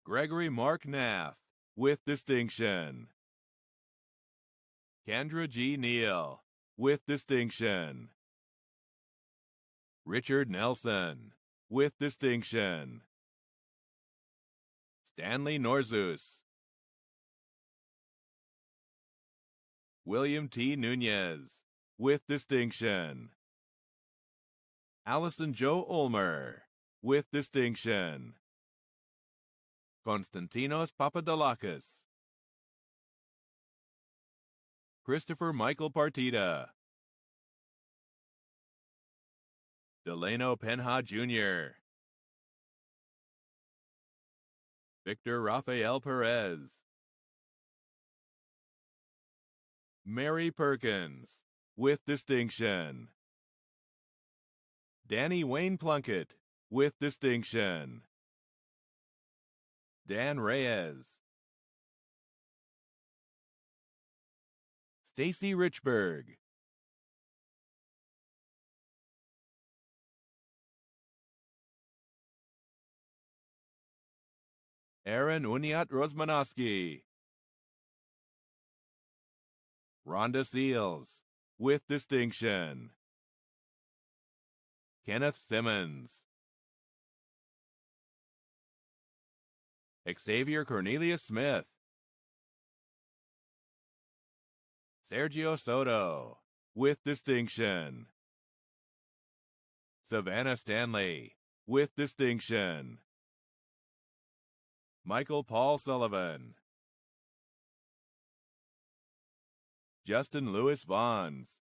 Gregory Mark Naff, with distinction. Kendra G. Neal, with distinction. Richard Nelson, with distinction. Stanley Norzus, William T. Nunez, with distinction. Allison Joe Ulmer, with distinction. Konstantinos Papadalakis, Christopher Michael Partida, Delano Penha Jr., Victor Rafael Perez, Mary Perkins, with distinction. Danny Wayne Plunkett, with distinction. Dan Reyes, Stacy Richburg, Aaron Uniat Rosmanowski, Rhonda Seals, with distinction. Kenneth Simmons, Xavier Cornelius Smith, Sergio Soto, with distinction. Savannah Stanley, with distinction. Michael Paul Sullivan, Justin Lewis Vons,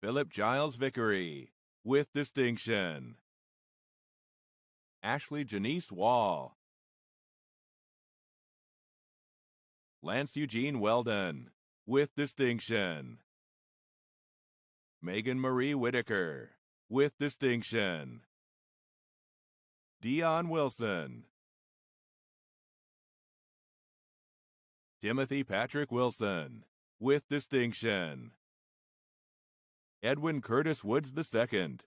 Philip Giles Vickery, with distinction. Ashley Janice Wall, Lance Eugene Weldon, with distinction. Megan Marie Whitaker, with distinction. Dion Wilson, Timothy Patrick Wilson, with distinction. Edwin Curtis Woods II,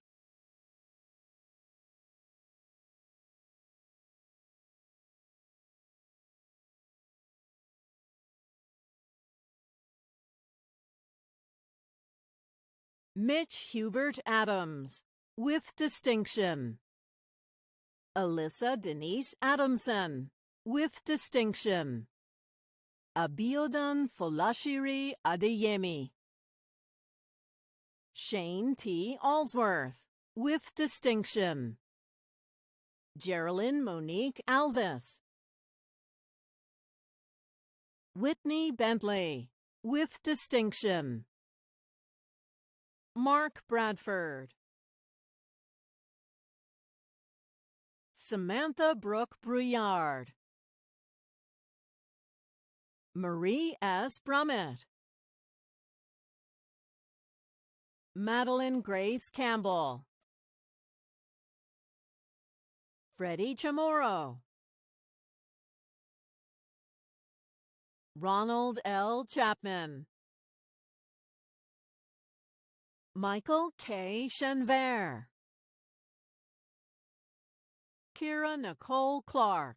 Mitch Hubert Adams, with distinction. Alyssa Denise Adamson, with distinction. Abiodun Folashiri Adeyemi, Shane T. Allsworth, with distinction. Geraldine Monique Alvis, Whitney Bentley, with distinction. Mark Bradford, Samantha Brooke Brouillard, Marie S. Brummett, Madeline Grace Campbell, Freddie Chamorro, Ronald L. Chapman, Michael K. Chenvert, Kira Nicole Clark,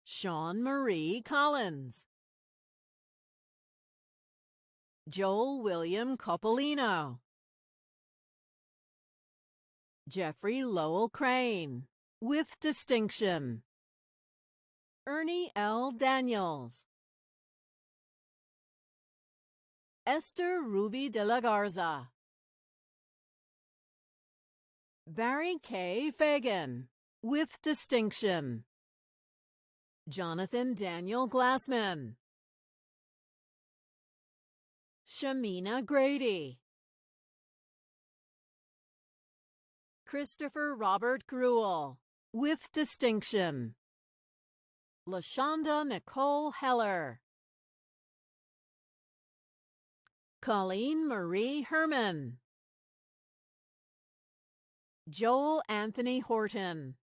Sean Marie Collins, Joel William Coppolino, Jeffrey Lowell Crane, with distinction, Ernie L. Daniels, Esther Ruby de la Garza, Barry K. Fagan, with distinction, Jonathan Daniel Glassman, Shamina Grady, Christopher Robert Gruel, with distinction, LaShonda Nicole Heller, Colleen Marie Herman, Joel Anthony Horton,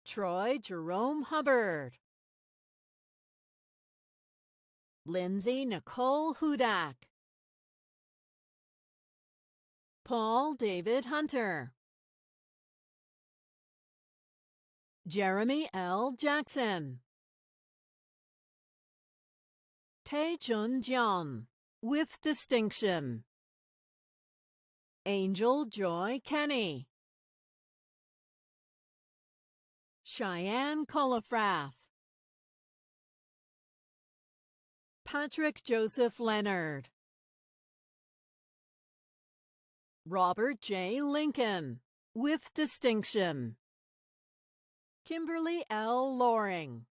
Troy Jerome Hubbard, Lindsay Nicole Hudak, Paul David Hunter, Jeremy L. Jackson, Tae Chun Jeon, with distinction, Angel Joy Kenny, Cheyenne Colifrath, Patrick Joseph Leonard, Robert J. Lincoln, with distinction, Kimberly L. Loring,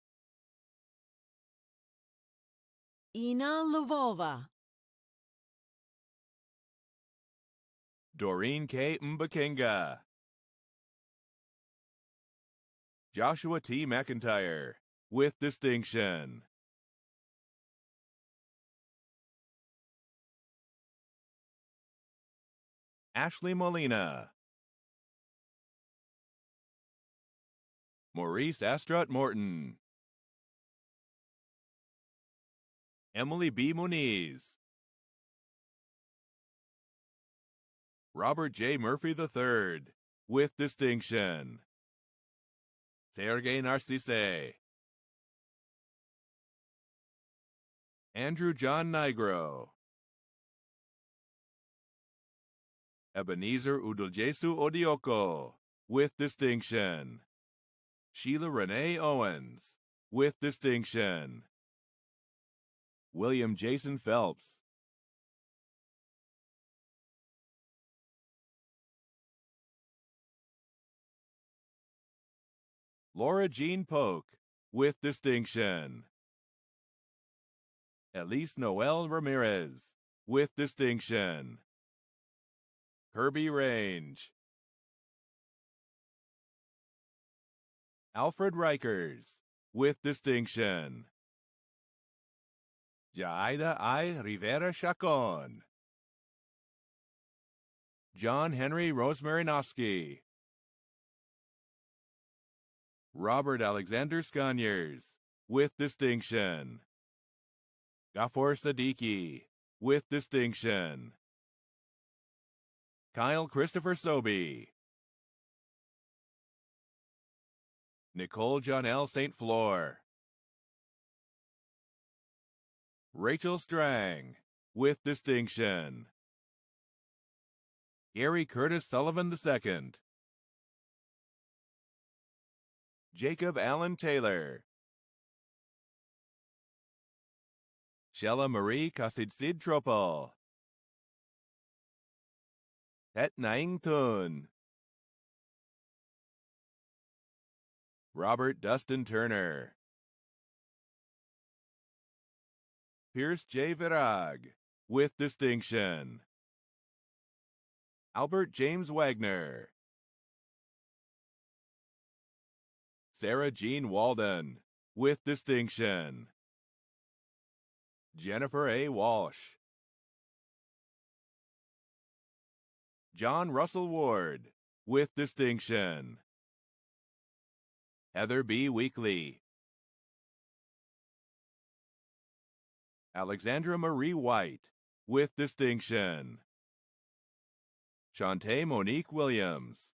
Ina Lvova, Doreen K. Mbakenga, Joshua T. McIntyre, with distinction, Ashley Molina, Maurice Astrut Morton, Emily B. Muniz, Robert J. Murphy III, with distinction, Sergei Narcisse, Andrew John Nigro, Ebenezer Udoljesu Odioko, with distinction, Sheila Renee Owens, with distinction, William Jason Phelps, Laura Jean Polk, with distinction, Elise Noel Ramirez, with distinction, Kirby Range, Alfred Rikers, with distinction, Jaida I. Rivera Chacon, John Henry Rosemarinowski, Robert Alexander Sconyers, with distinction, Ghafor Siddiqui, with distinction, Kyle Christopher Sobey, Nicole Jonelle St. Fleur, Rachel Strang, with distinction, Gary Curtis Sullivan II, Jacob Allen Taylor, Shella Marie Kasidsid Tropel, Het Naing Tun, Robert Dustin Turner, Pierce J. Virag, with distinction, Albert James Wagner, Sarah Jean Walden, with distinction. Jennifer A. Walsh. John Russell Ward, with distinction. Heather B. Weekly. Alexandra Marie White, with distinction. Shantae Monique Williams.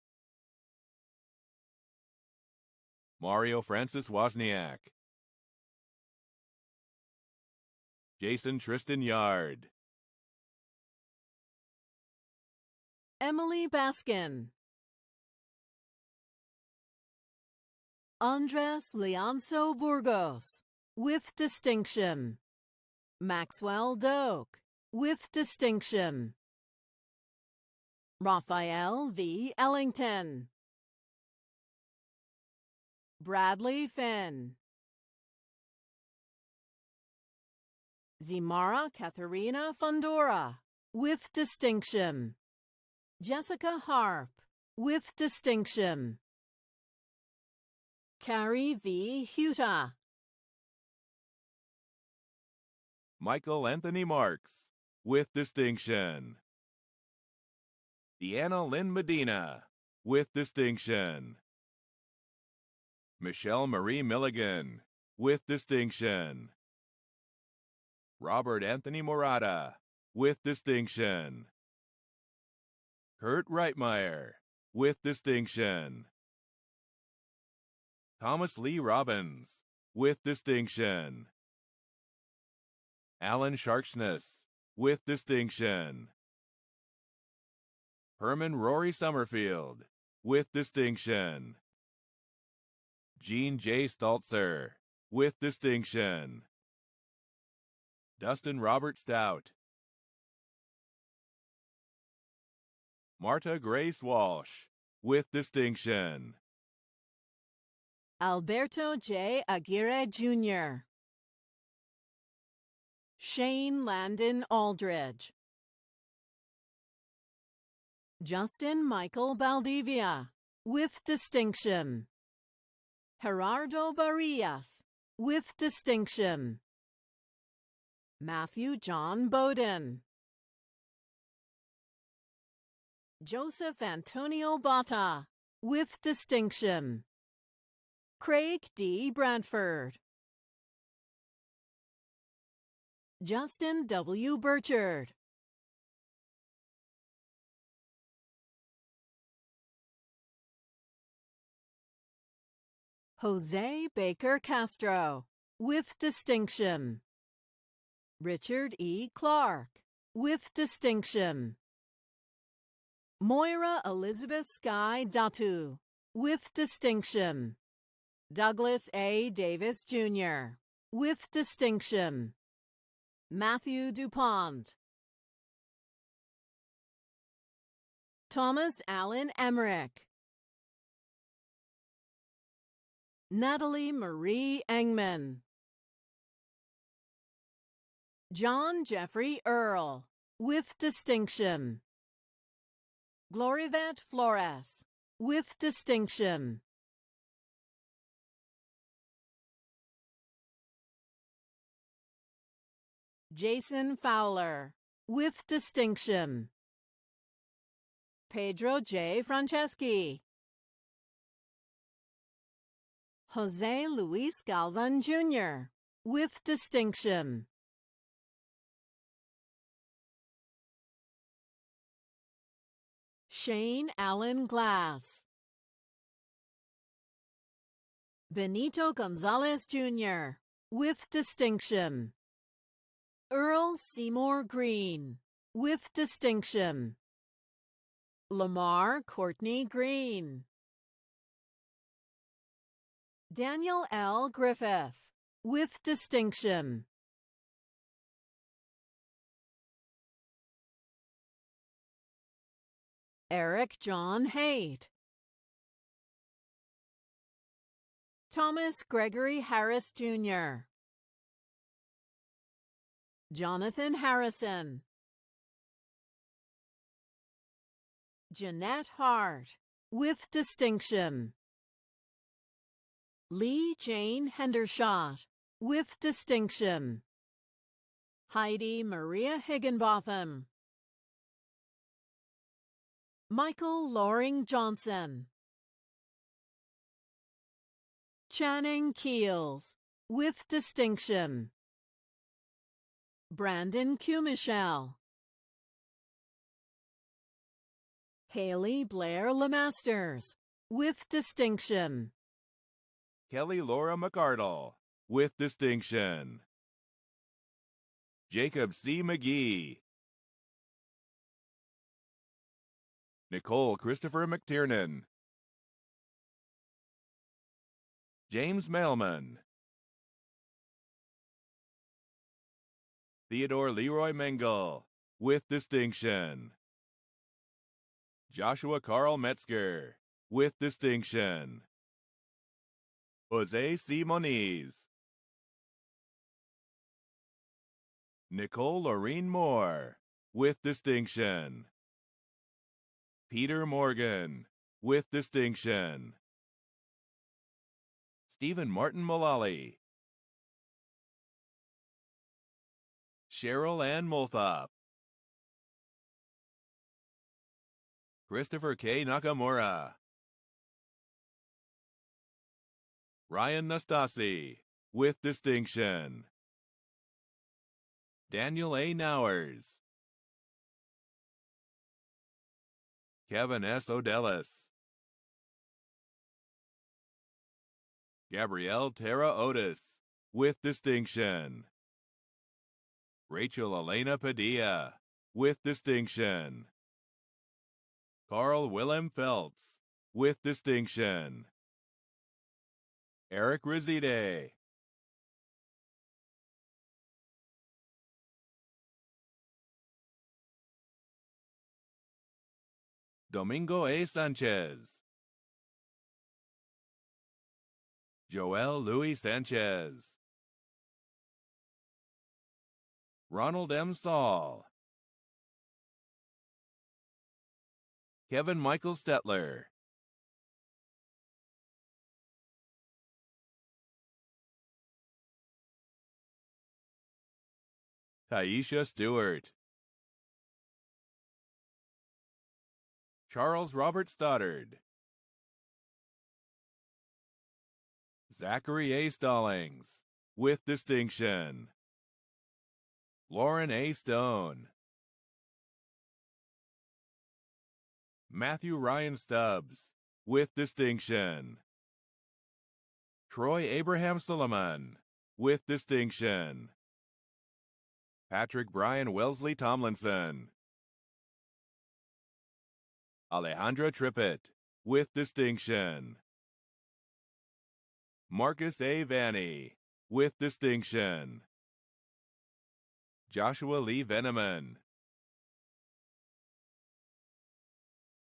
Mario Francis Wozniak. Jason Tristan Yard. Emily Baskin. Andres Leonso Burgos, with distinction. Maxwell Doak, with distinction. Raphael V. Ellington. Bradley Finn. Zimara Katharina Fundora, with distinction. Jessica Harp, with distinction. Carrie V. Huta. Michael Anthony Marks, with distinction. Deanna Lynn Medina, with distinction. Michelle Marie Milligan, with distinction. Robert Anthony Morata, with distinction. Kurt Reitmeyer, with distinction. Thomas Lee Robbins, with distinction. Alan Sharksness, with distinction. Herman Rory Summerfield, with distinction. Jean J. Staltzer, with distinction. Dustin Robert Stout. Marta Grace Walsh, with distinction. Alberto J. Aguirre Jr. Shane Landon Aldridge. Justin Michael Baldivia, with distinction. Gerardo Barillas, with distinction. Matthew John Bowden. Joseph Antonio Bata, with distinction. Craig D. Bradford. Justin W. Burchard. Jose Baker Castro, with distinction. Richard E. Clark, with distinction. Moira Elizabeth Sky Datu, with distinction. Douglas A. Davis Jr., with distinction. Matthew DuPont. Thomas Allen Emmerich. Natalie Marie Engman. John Jeffrey Earl, with distinction. Glorivette Flores, with distinction. Jason Fowler, with distinction. Pedro J. Franceschi. Jose Luis Galvan Jr., with distinction. Shane Allen Glass. Benito Gonzalez Jr., with distinction. Earl Seymour Green, with distinction. Lamar Courtney Green. Daniel L. Griffith, with distinction. Eric John Haight. Thomas Gregory Harris Jr. Jonathan Harrison. Jeanette Hart, with distinction. Lee Jane Hendershot, with distinction. Heidi Maria Higginbotham. Michael Loring Johnson. Channing Keels, with distinction. Brandon Q. Michelle. Haley Blair Lemasters, with distinction. Kelly Laura McArdle, with distinction. Jacob C. McGee. Nicole Christopher McTiernan. James Mailman. Theodore Leroy Mengel, with distinction. Joshua Carl Metzger, with distinction. Jose C. Moniz. Nicole Lorene Moore, with distinction. Peter Morgan, with distinction. Stephen Martin Mullally. Cheryl Ann Molthop. Christopher K. Nakamura. Ryan Nastasi, with distinction. Daniel A. Nowers. Kevin S. Odellis. Gabrielle Tara Otis, with distinction. Rachel Elena Padilla, with distinction. Carl Willem Phelps, with distinction. Eric Rizide. Domingo A. Sanchez. Joel Louis Sanchez. Ronald M. Saul. Kevin Michael Stetler. Taisha Stewart. Charles Robert Stoddard. Zachary A. Stallings, with distinction. Lauren A. Stone. Matthew Ryan Stubbs, with distinction. Troy Abraham Solomon, with distinction. Patrick Brian Wellesley Tomlinson. Alejandra Trippett, with distinction. Marcus A. Vanny, with distinction. Joshua Lee Veneman.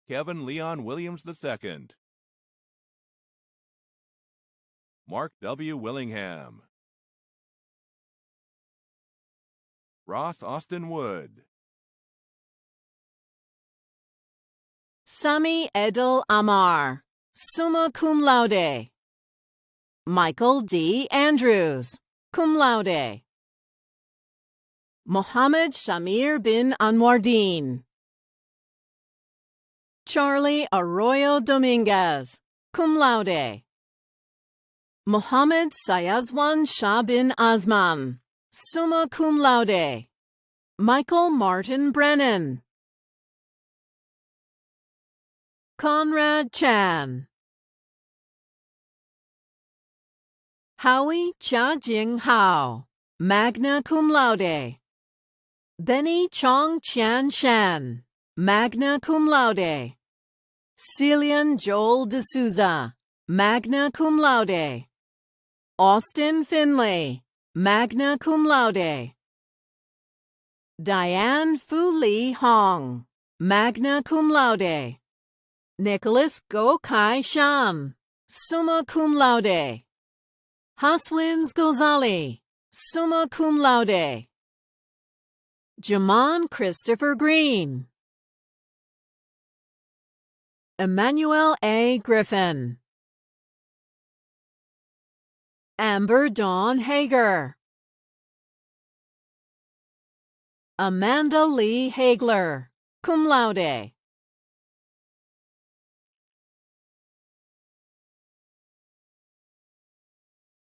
Kevin Leon Williams II. Mark W. Willingham. Ross Austin Wood. Sami Edel Amar, summa cum laude. Michael D. Andrews, cum laude. Mohammed Shamir bin Anwardin. Charlie Arroyo Dominguez, cum laude. Mohammed Sayazwan Shah bin Azman, summa cum laude. Michael Martin Brennan. Conrad Chan. Howie Chia Jing Hao, magna cum laude. Benny Chong Tian Shan, magna cum laude. Celian Joel D'Souza, magna cum laude. Austin Finley, magna cum laude. Diane Fu Li Hong, magna cum laude. Nicholas Go Kai Sham, summa cum laude. Haswins Gozali, summa cum laude. Jaman Christopher Green. Emmanuel A. Griffin. Amber Dawn Hager, Amanda Lee Hagler, cum laude.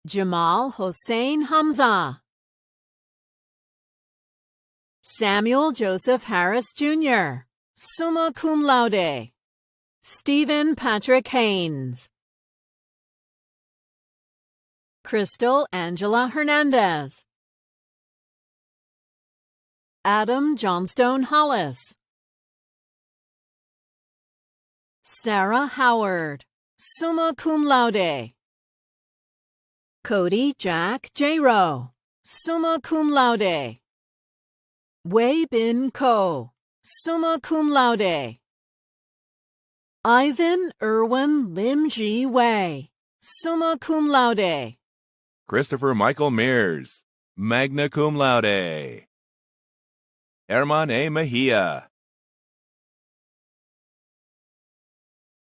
Jamal Hossein Hamza, Samuel Joseph Harris Jr., summa cum laude. Stephen Patrick Haynes, Crystal Angela Hernandez, Adam Johnstone Hollis, Sarah Howard, summa cum laude. Cody Jack J-Rowe, summa cum laude. Wei Bin Ko, summa cum laude. Ivan Irwin Lim Ji Wei, summa cum laude. Christopher Michael Mears, magna cum laude. Herman A. Mejia.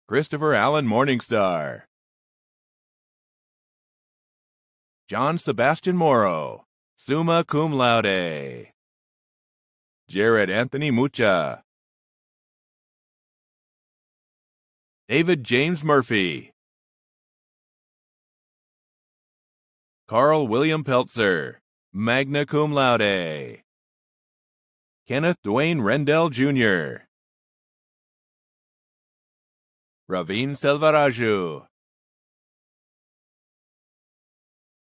Christopher Allen Morningstar. John Sebastian Morrow, summa cum laude. Jared Anthony Mucha. David James Murphy. Carl William Peltzer, magna cum laude. Kenneth Dwayne Rendell Jr. Ravin Selvaraju.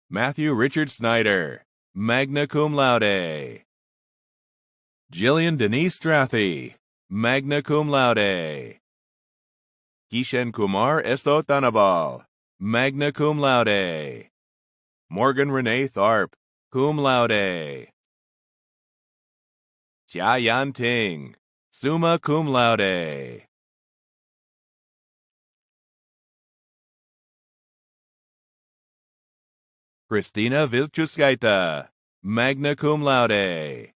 Matthew Richard Snyder, magna cum laude. Jillian Denise Strathy, magna cum laude. Kishan Kumar Eso Tanabal, magna cum laude. Morgan Renee Tharp, cum laude. Jia Yan Ting, summa cum laude. Christina Vilchuskaita, magna cum laude.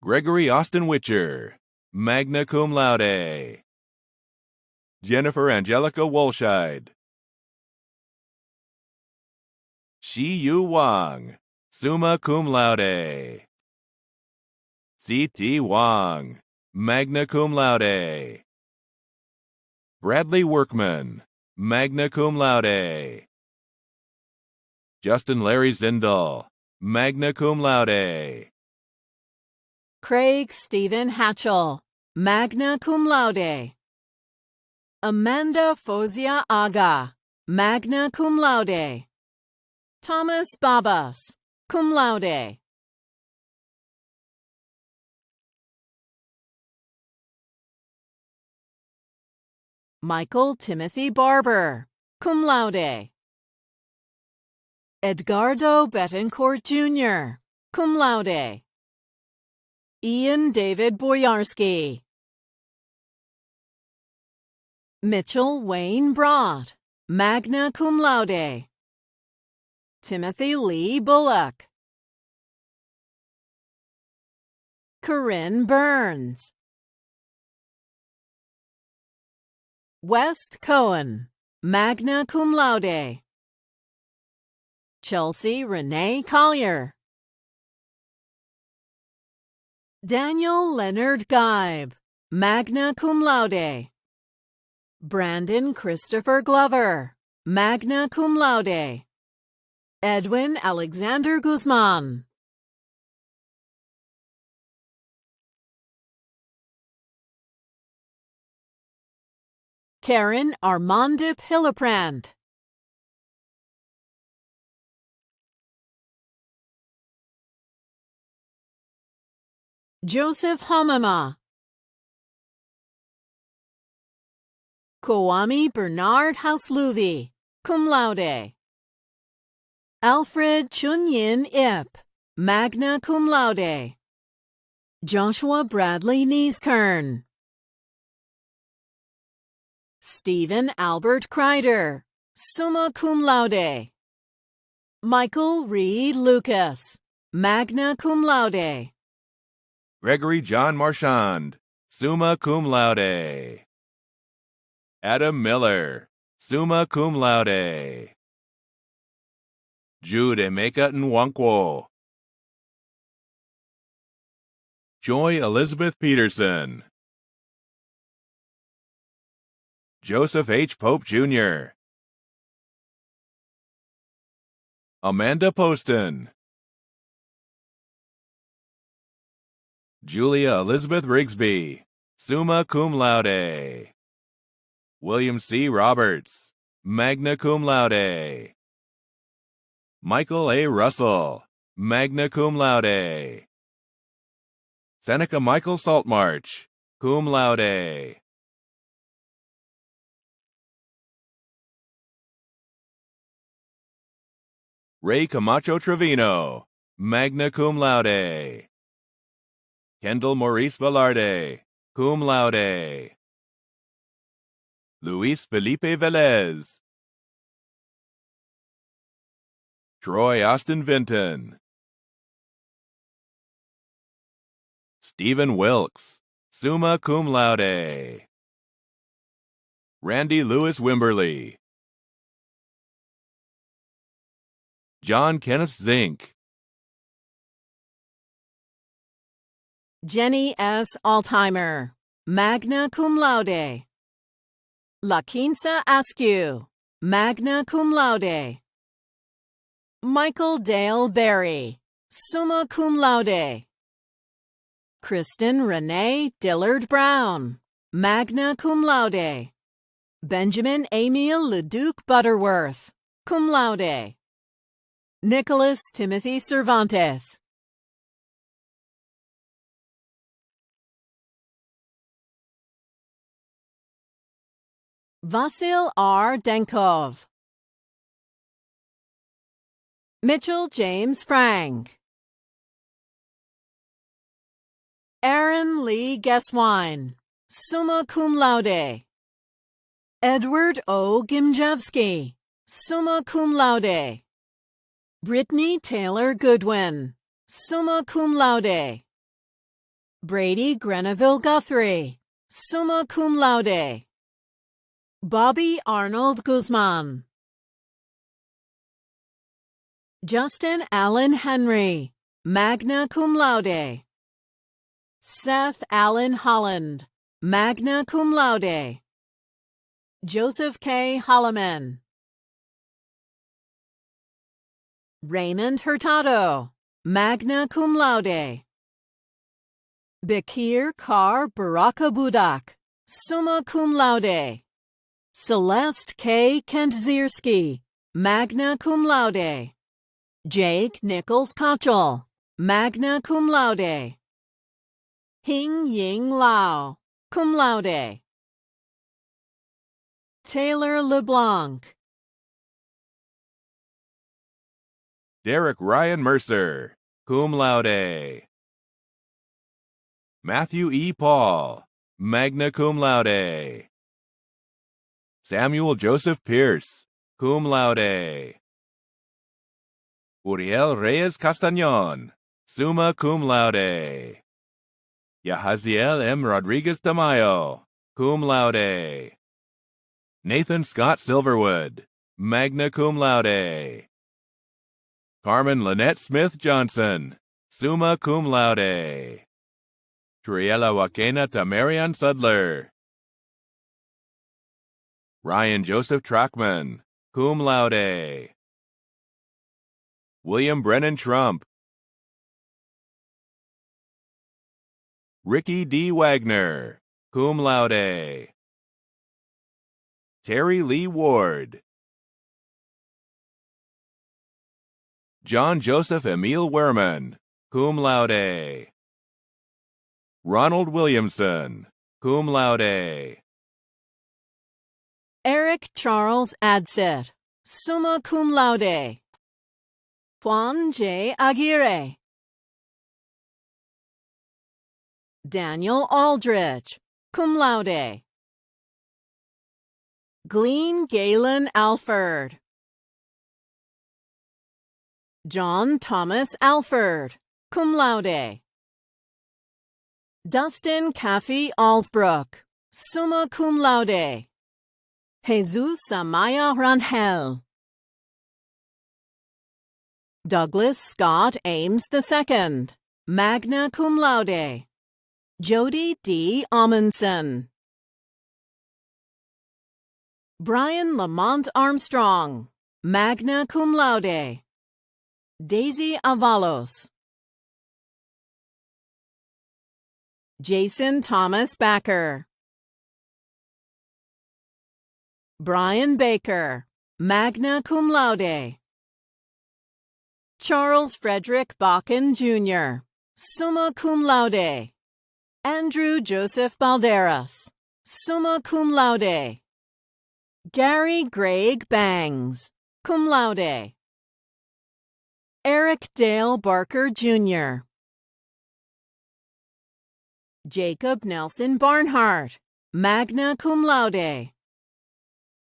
Gregory Austin Witcher, magna cum laude. Jennifer Angelica Wolscheid. Shi Yu Wang, summa cum laude. C.T. Wang, magna cum laude. Bradley Workman, magna cum laude. Justin Larry Zindel, magna cum laude. Craig Stephen Hatchell, magna cum laude. Amanda Fozia Aga, magna cum laude. Thomas Babas, cum laude. Michael Timothy Barber, cum laude. Edgardo Betancourt Jr., cum laude. Ian David Boyarsky. Mitchell Wayne Broad, magna cum laude. Timothy Lee Bullock. Corinne Burns. West Cohen, magna cum laude. Chelsea Renee Collier. Daniel Leonard Geib, magna cum laude. Brandon Christopher Glover, magna cum laude. Edwin Alexander Guzman. Karen Armandip Hillebrand. Joseph Homema. Kwame Bernard Hausluvi, cum laude. Alfred Chunyin Ip, magna cum laude. Joshua Bradley Nieskern. Stephen Albert Kreider, summa cum laude. Michael Reed Lucas, magna cum laude. Gregory John Marchand, summa cum laude. Adam Miller, summa cum laude. Jude Emeka Nwankwo. Joy Elizabeth Peterson. Joseph H. Pope Jr. Amanda Poston. Julia Elizabeth Rigsby, summa cum laude. William C. Roberts, magna cum laude. Michael A. Russell, magna cum laude. Seneca Michael Saltmarch, cum laude. Ray Camacho Trevino, magna cum laude. Kendall Maurice Velarde, cum laude. Luis Felipe Velez. Troy Austin Vinton. Stephen Wilkes, summa cum laude. Randy Lewis Wimberly. John Kenneth Zink. Jenny S. Altheimer, magna cum laude. LaQuinza Askew, magna cum laude. Michael Dale Berry, summa cum laude. Kristen Renee Dillard Brown, magna cum laude. Benjamin Emil Leduc Butterworth, cum laude. Nicholas Timothy Cervantes. Vasil R. Denkov. Mitchell James Frank. Aaron Lee Geswine, summa cum laude. Edward O. Gimjevsky, summa cum laude. Brittany Taylor Goodwin, summa cum laude. Brady Greneville Guthrie, summa cum laude. Bobby Arnold Guzman. Justin Allen Henry, magna cum laude. Seth Allen Holland, magna cum laude. Joseph K. Holloman. Raymond Hurtado, magna cum laude. Bekir Kar Baraka Budak, summa cum laude. Celeste K. Kentzierski, magna cum laude. Jake Nichols Kochel, magna cum laude. Hing Ying Lao, cum laude. Taylor LeBlanc. Derek Ryan Mercer, cum laude. Matthew E. Paul, magna cum laude. Samuel Joseph Pierce, cum laude. Uriel Reyes Castañon, summa cum laude. Yahaziel M. Rodriguez Tamayo, cum laude. Nathan Scott Silverwood, magna cum laude. Carmen Lynette Smith Johnson, summa cum laude. Triella Wakena Tamarian Sudler. Ryan Joseph Trackman, cum laude. William Brennan Trump. Ricky D. Wagner, cum laude. Terry Lee Ward. John Joseph Emil Werman, cum laude. Ronald Williamson, cum laude. Eric Charles Adset, summa cum laude. Juan J. Aguirre. Daniel Aldrich, cum laude. Glenn Galen Alford. John Thomas Alford, cum laude. Dustin Caffey Alsbrook, summa cum laude. Jesus Amaya Rangel. Douglas Scott Ames II, magna cum laude. Jody D. Amundsen. Brian Lamont Armstrong, magna cum laude. Daisy Avalos. Jason Thomas Backer. Brian Baker, magna cum laude. Charles Frederick Bakken, Jr., summa cum laude. Andrew Joseph Balderas, summa cum laude. Gary Greg Bangs, cum laude. Eric Dale Barker, Jr. Jacob Nelson Barnhart, magna cum laude.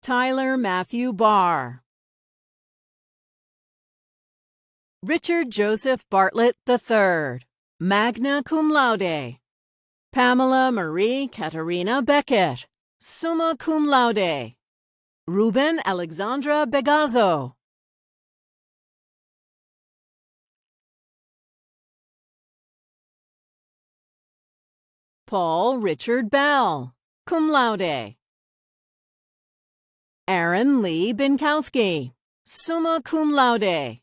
Tyler Matthew Barr. Richard Joseph Bartlett III, magna cum laude. Pamela Marie Katerina Beckett, summa cum laude. Ruben Alexandra Begazzo. Paul Richard Bell, cum laude. Aaron Lee Binkowski, summa cum laude.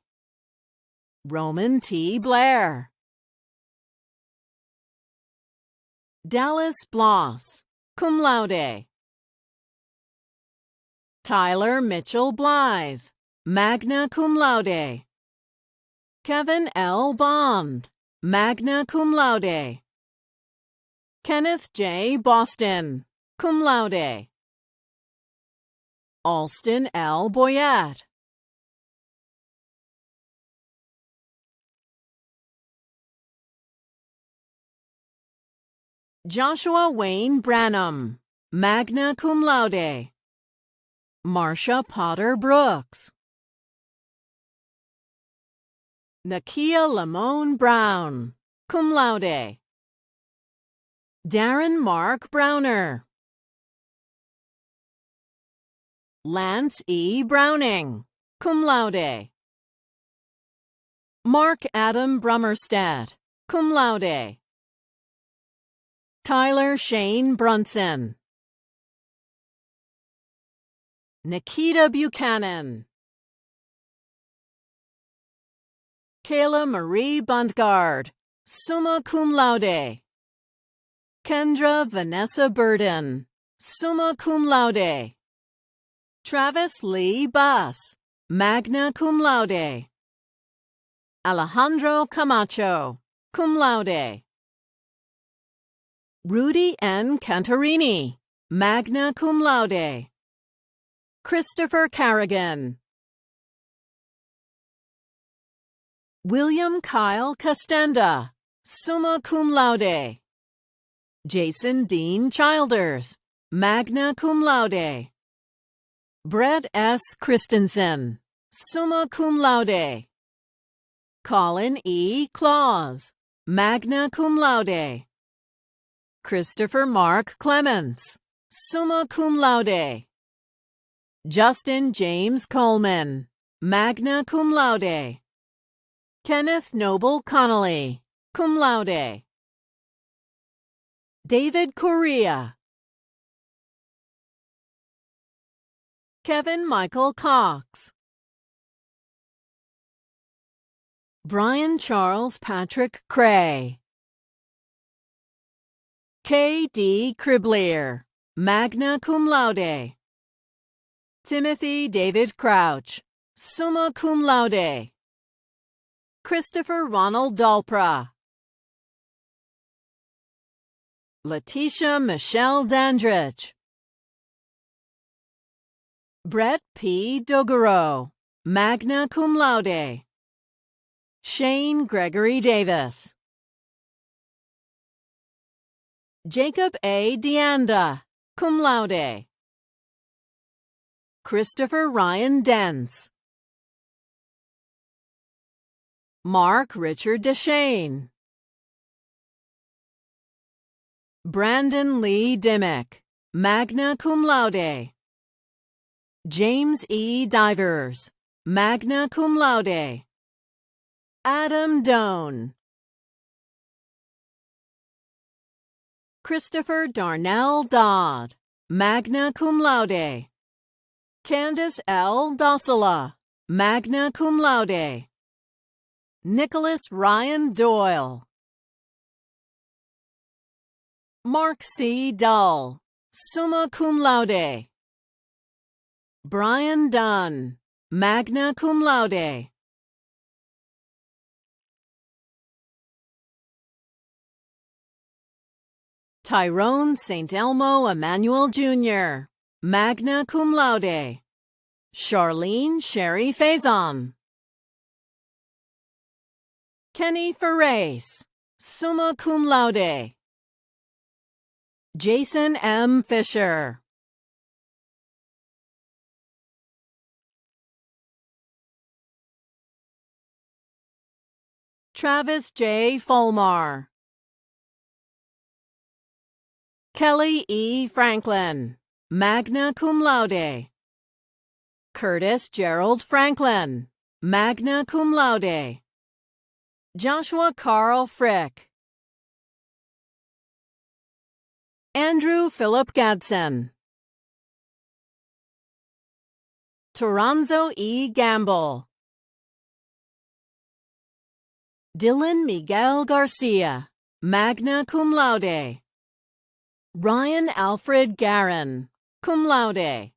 Roman T. Blair. Dallas Bloss, cum laude. Tyler Mitchell Blythe, magna cum laude. Kevin L. Bond, magna cum laude. Kenneth J. Boston, cum laude. Alston L. Boyette. Joshua Wayne Branham, magna cum laude. Marcia Potter Brooks. Nakia Lamone Brown, cum laude. Darren Mark Browner. Lance E. Browning, cum laude. Mark Adam Brummerstedt, cum laude. Tyler Shane Brunson. Nikita Buchanan. Kayla Marie Buntgard, summa cum laude. Kendra Vanessa Burden, summa cum laude. Travis Lee Bass, magna cum laude. Alejandro Camacho, cum laude. Rudy N. Cantarini, magna cum laude. Christopher Carrigan. William Kyle Castenda, summa cum laude. Jason Dean Childers, magna cum laude. Brett S. Christensen, summa cum laude. Colin E. Claus, magna cum laude. Christopher Mark Clements, summa cum laude. Justin James Coleman, magna cum laude. Kenneth Noble Connolly, cum laude. David Correa. Kevin Michael Cox. Brian Charles Patrick Cray. K. D. Criblier, magna cum laude. Timothy David Crouch, summa cum laude. Christopher Ronald Dalpra. Letitia Michelle Dandridge. Brett P. Dogaro, magna cum laude. Shane Gregory Davis. Jacob A. Deanda, cum laude. Christopher Ryan Dents. Mark Richard Deshane. Brandon Lee Dimmick, magna cum laude. James E. Divers, magna cum laude. Adam Doan. Christopher Darnell Dodd, magna cum laude. Candace L. Dossala, magna cum laude. Nicholas Ryan Doyle. Mark C. Dull, summa cum laude. Brian Dunn, magna cum laude. Tyrone St. Elmo Emmanuel Jr., magna cum laude. Charlene Sherry Faison. Kenny Ferrace, summa cum laude. Jason M. Fisher. Travis J. Fulmar. Kelly E. Franklin, magna cum laude. Curtis Gerald Franklin, magna cum laude. Joshua Carl Frick. Andrew Philip Gadsden. Toronzo E. Gamble. Dylan Miguel Garcia, magna cum laude. Ryan Alfred Garin, cum laude.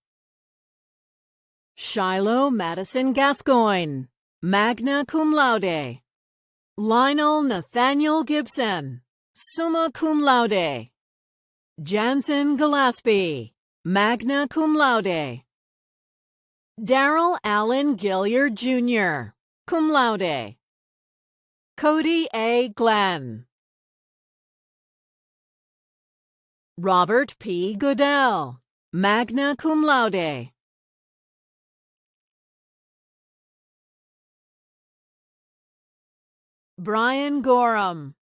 Shiloh Madison Gascoigne, magna cum laude. Lionel Nathaniel Gibson, summa cum laude. Jansen Gillespie, magna cum laude. Darrell Allen Gilliard Jr., cum laude. Cody A. Glenn. Robert P. Goodell, magna cum laude. Brian Gorham.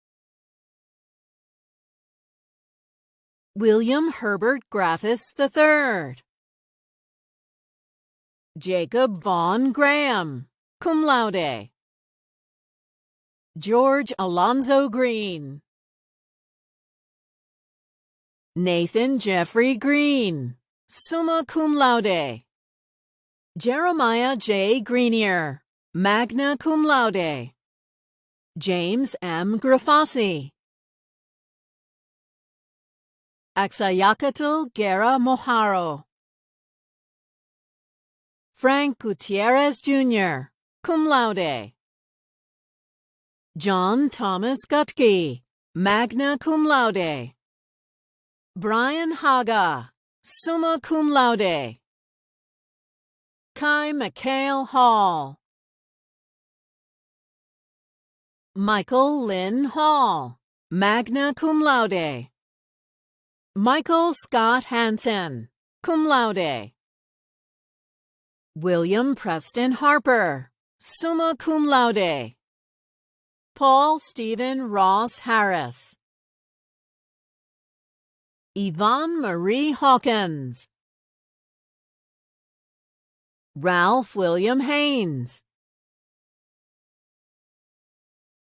William Herbert Graffis III. Jacob Vaughn Graham, cum laude. George Alonzo Green. Nathan Jeffrey Green, summa cum laude. Jeremiah J. Greenier, magna cum laude. James M. Grafasi. Axayacatl Guerra Mojaro. Frank Gutierrez Jr., cum laude. John Thomas Gutke, magna cum laude. Brian Haga, summa cum laude. Kai McHale Hall. Michael Lynn Hall, magna cum laude. Michael Scott Hansen, cum laude. William Preston Harper, summa cum laude. Paul Stephen Ross Harris. Yvonne Marie Hawkins. Ralph William Haynes.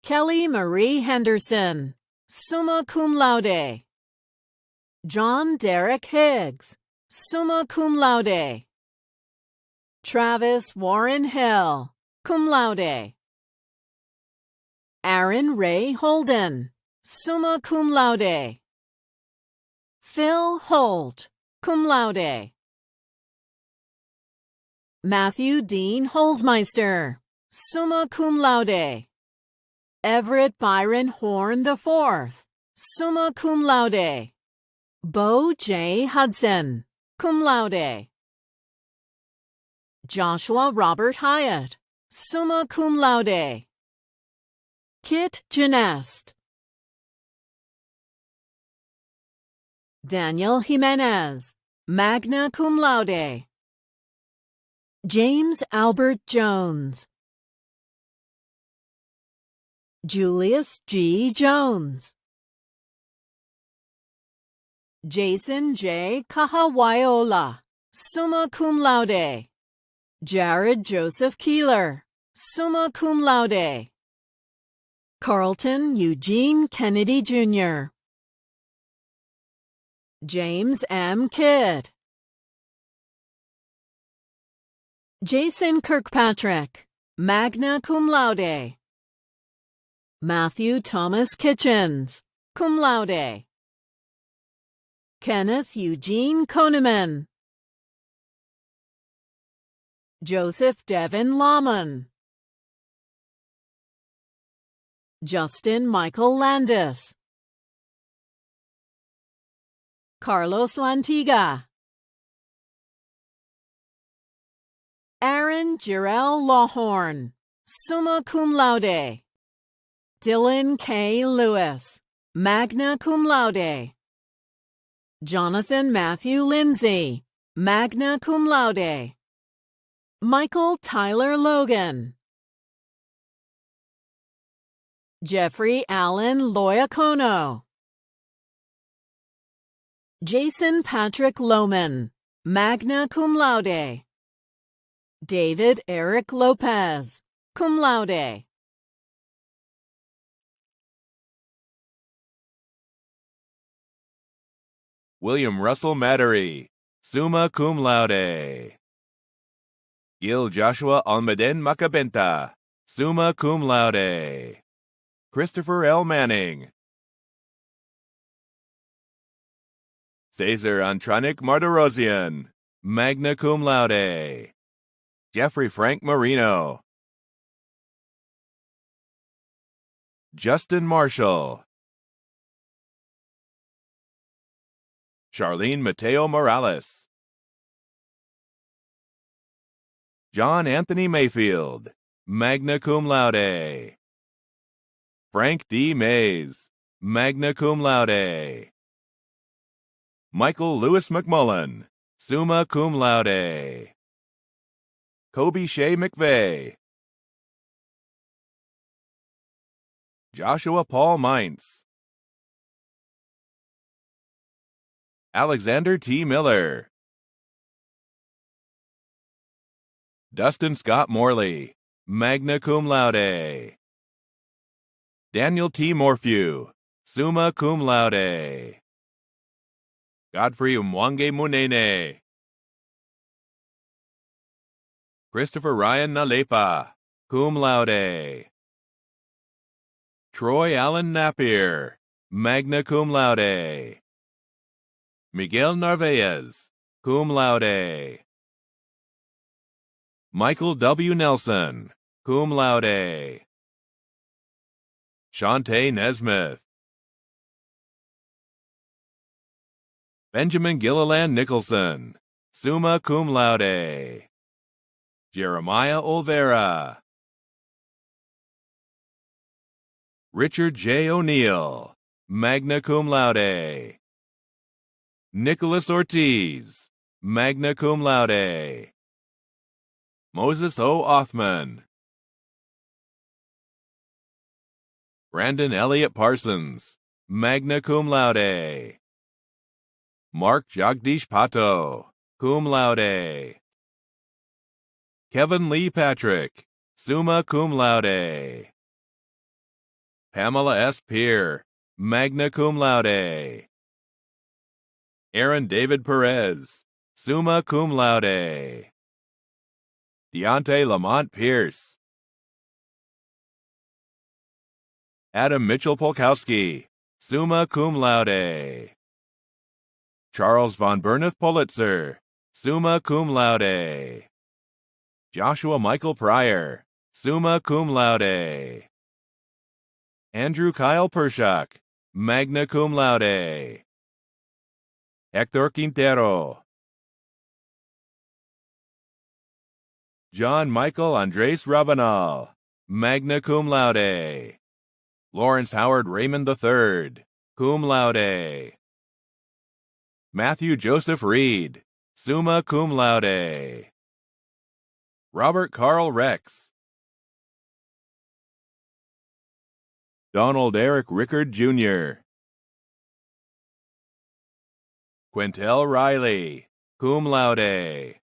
Kelly Marie Henderson, summa cum laude. John Derek Higgs, summa cum laude. Travis Warren Hill, cum laude. Aaron Ray Holden, summa cum laude. Phil Holt, cum laude. Matthew Dean Holzmeister, summa cum laude. Everett Byron Horn IV, summa cum laude. Bo J. Hudson, cum laude. Joshua Robert Hyatt, summa cum laude. Kit Genest. Daniel Jimenez, magna cum laude. James Albert Jones. Julius G. Jones. Jason J. Kahawaiola, summa cum laude. Jared Joseph Keeler, summa cum laude. Carlton Eugene Kennedy Jr., James M. Kidd, Jason Kirkpatrick, magna cum laude. Matthew Thomas Kitchens, cum laude. Kenneth Eugene Koneman, Joseph Devin Lahman, Justin Michael Landis, Carlos Lantiga, Aaron Jirel Lawhorn, summa cum laude. Dylan K. Lewis, magna cum laude. Jonathan Matthew Lindsay, magna cum laude. Michael Tyler Logan, Jeffrey Allen Loyacono, Jason Patrick Lohman, magna cum laude. David Eric Lopez, cum laude. William Russell Mattery, summa cum laude. Gil Joshua Almaden Macabenta, summa cum laude. Christopher L. Manning. Cesar Antranik Martirosian, magna cum laude. Jeffrey Frank Marino. Justin Marshall. Charlene Mateo Morales. John Anthony Mayfield, magna cum laude. Frank D. Mays, magna cum laude. Michael Lewis McMullen, summa cum laude. Kobe Shea McVeigh. Joshua Paul Mintz. Alexander T. Miller. Dustin Scott Morley, magna cum laude. Daniel T. Morphew, summa cum laude. Godfrey Mwange Munene. Christopher Ryan Nalepa, cum laude. Troy Allen Napier, magna cum laude. Miguel Narvaez, cum laude. Michael W. Nelson, cum laude. Shantae Nesmith. Benjamin Gilliland Nicholson, summa cum laude. Jeremiah Olvera. Richard J. O'Neill, magna cum laude. Nicholas Ortiz, magna cum laude. Moses O. Othman. Brandon Elliott Parsons, magna cum laude. Mark Jagdish Pato, cum laude. Kevin Lee Patrick, summa cum laude. Pamela S. Peer, magna cum laude. Aaron David Perez, summa cum laude. Deontay Lamont Pierce. Adam Mitchell Polkowski, summa cum laude. Charles von Berneth Pulitzer, summa cum laude. Joshua Michael Pryor, summa cum laude. Andrew Kyle Pershak, magna cum laude. Hector Quintero. John Michael Andres Rabanal, magna cum laude. Lawrence Howard Raymond III, cum laude. Matthew Joseph Reed, summa cum laude. Robert Carl Rex. Donald Eric Rickard Jr. Quintel Riley, cum laude.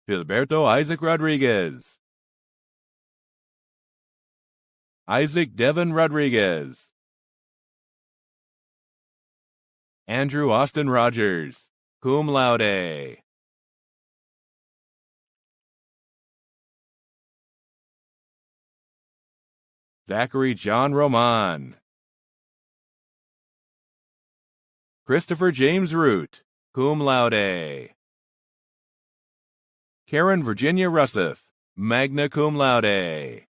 Filberto Isaac Rodriguez. Isaac Devin Rodriguez. Andrew Austin Rogers, cum laude. Zachary John Roman. Christopher James Root, cum laude. Karen Virginia Russeth, magna cum laude.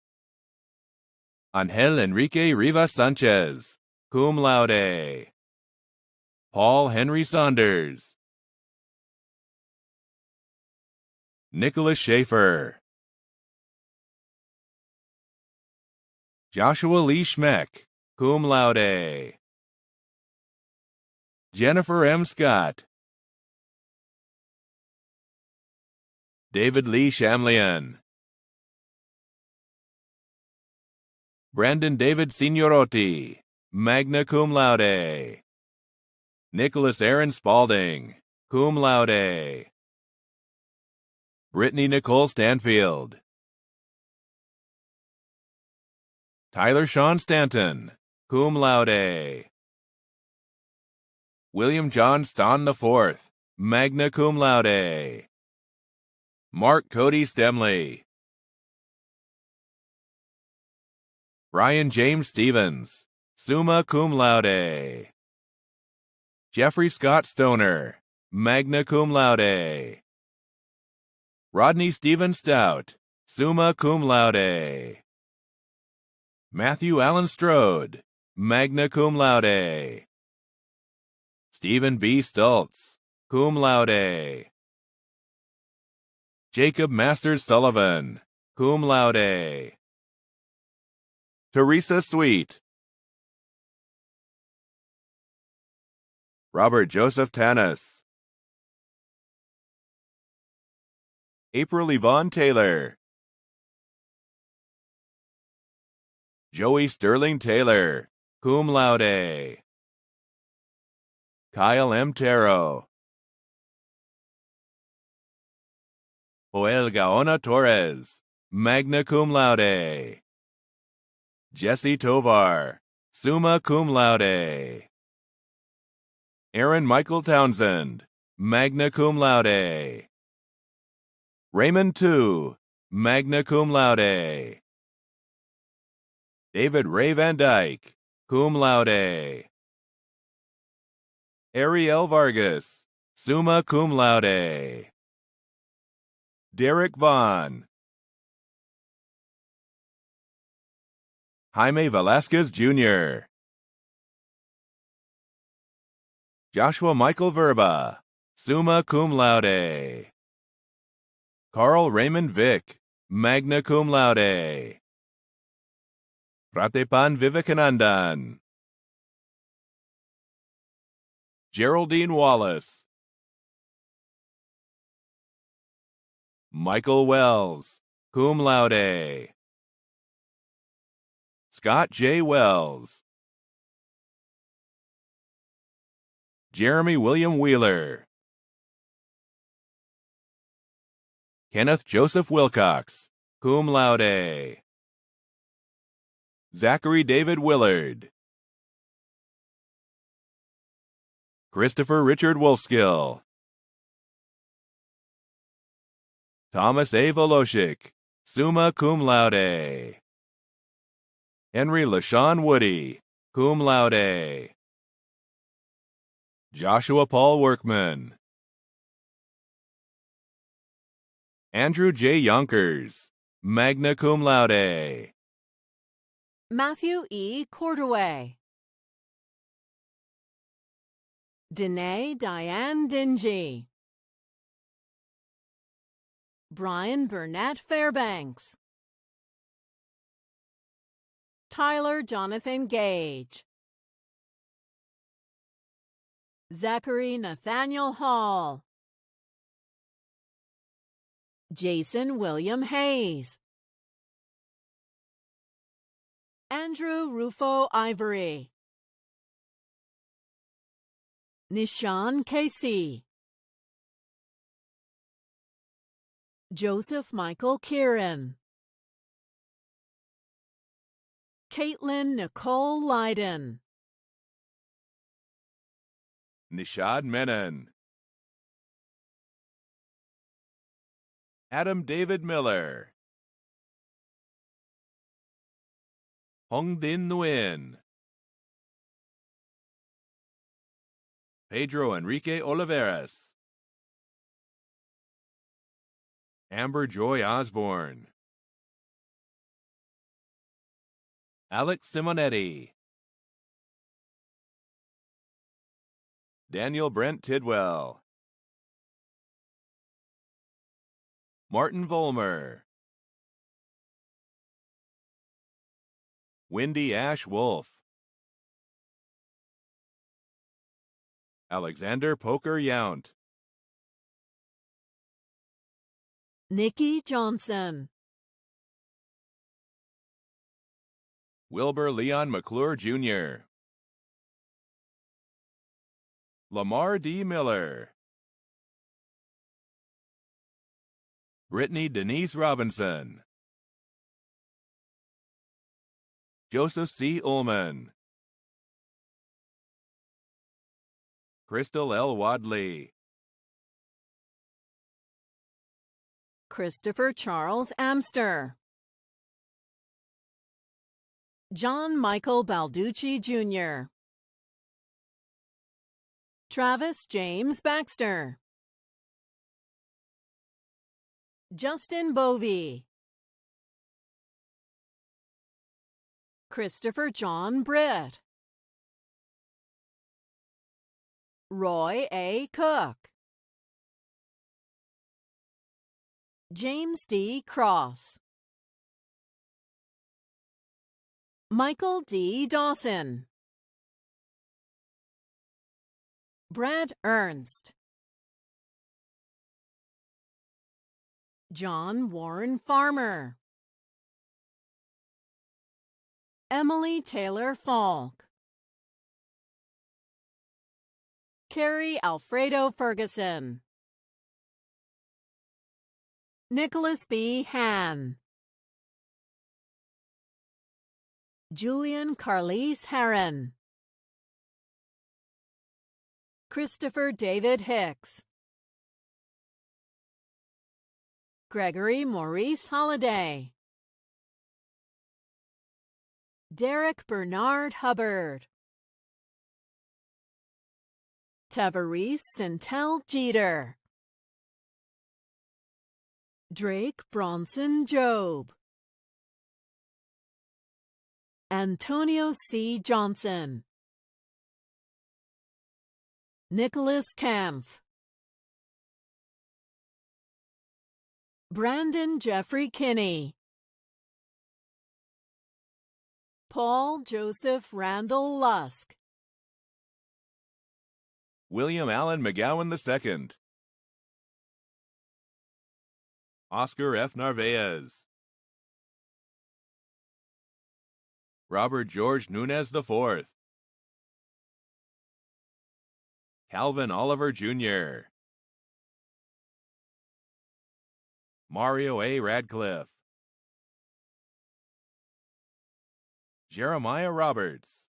Angel Enrique Rivas Sanchez, cum laude. Paul Henry Saunders. Nicholas Schaefer. Joshua Lee Schmeck, cum laude. Jennifer M. Scott. David Lee Shamlian. Brandon David Signorotti, magna cum laude. Nicholas Aaron Spalding, cum laude. Brittany Nicole Stanfield. Tyler Sean Stanton, cum laude. William John Ston IV, magna cum laude. Mark Cody Stemley. Brian James Stevens, summa cum laude. Jeffrey Scott Stoner, magna cum laude. Rodney Stephen Stout, summa cum laude. Matthew Allen Strode, magna cum laude. Stephen B. Stultz, cum laude. Jacob Masters Sullivan, cum laude. Teresa Sweet. Robert Joseph Tanis. April Yvonne Taylor. Joey Sterling Taylor, cum laude. Kyle M. Taro. Joel Gaona Torres, magna cum laude. Jesse Tovar, summa cum laude. Aaron Michael Townsend, magna cum laude. Raymond Tu, magna cum laude. David Ray Van Dyke, cum laude. Ariel Vargas, summa cum laude. Derek Vaughn. Jaime Velasquez Jr. Joshua Michael Verba, summa cum laude. Carl Raymond Vick, magna cum laude. Pratepan Vivekanandan. Geraldine Wallace. Michael Wells, cum laude. Scott J. Wells. Jeremy William Wheeler. Kenneth Joseph Wilcox, cum laude. Zachary David Willard. Christopher Richard Wolfskill. Thomas A. Voloshik, summa cum laude. Henry LaShawn Woody, cum laude. Joshua Paul Workman. Andrew J. Yonkers, magna cum laude. Matthew E. Cordaway. Danae Diane Dingy. Brian Burnett Fairbanks. Tyler Jonathan Gage. Zachary Nathaniel Hall. Jason William Hayes. Andrew Rufo Ivory. Nishan Casey. Joseph Michael Kieran. Caitlin Nicole Leiden. Nishad Menon. Adam David Miller. Hong Din Nguyen. Pedro Enrique Oliveras. Amber Joy Osborne. Alex Simonetti. Daniel Brent Tidwell. Martin Vollmer. Wendy Ash Wolf. Alexander Poker Yount. Nikki Johnson. Wilbur Leon McClure Jr. Lamar D. Miller. Brittany Denise Robinson. Joseph C. Ullman. Crystal L. Wadley. Christopher Charles Amster. John Michael Balducci Jr. Travis James Baxter. Justin Bovey. Christopher John Britt. Roy A. Cook. James D. Cross. Michael D. Dawson. Brad Ernst. John Warren Farmer. Emily Taylor Falk. Carrie Alfredo Ferguson. Nicholas B. Hann. Julian Carlise Herron. Christopher David Hicks. Gregory Maurice Holliday. Derek Bernard Hubbard. Tavares Sintel Jeter. Drake Bronson Job. Antonio C. Johnson. Nicholas Kampf. Brandon Jeffrey Kinney. Paul Joseph Randall Lusk. William Allen McGowan II. Oscar F. Narvaez. Robert George Nunez IV. Calvin Oliver Jr. Mario A. Radcliffe. Jeremiah Roberts.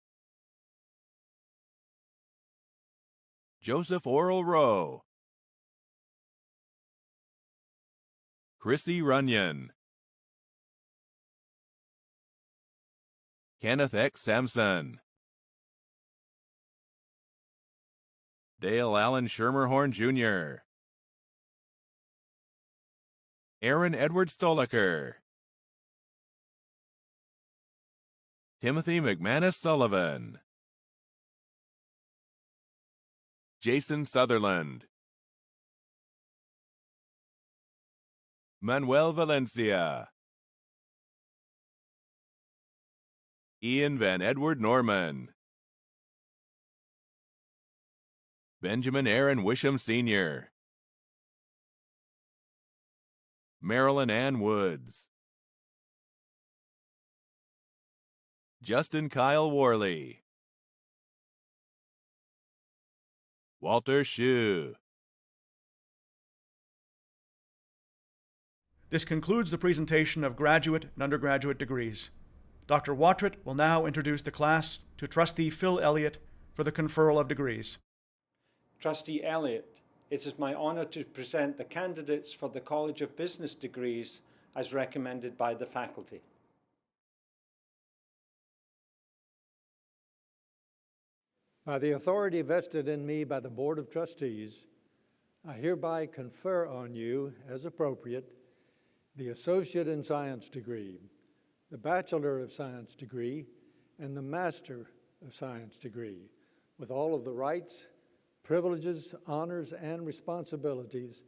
Joseph Oral Rowe. Chrissy Runyon. Kenneth X. Sampson. Dale Allen Schermerhorn Jr. Aaron Edward Stoliker. Timothy McManus Sullivan. Jason Sutherland. Manuel Valencia. Ian Van Edward Norman. Benjamin Aaron Wisham Sr. Marilyn Ann Woods. Justin Kyle Worley. Walter Shue. This concludes the presentation of graduate and undergraduate degrees. Dr. Watrett will now introduce the class to Trustee Phil Elliott for the conferral of degrees. Trustee Elliott, it is my honor to present the candidates for the College of Business degrees as recommended by the faculty. By the authority vested in me by the Board of Trustees, I hereby confer on you, as appropriate, the Associate in Science degree, the Bachelor of Science degree, and the Master of Science degree, with all of the rights, privileges, honors, and responsibilities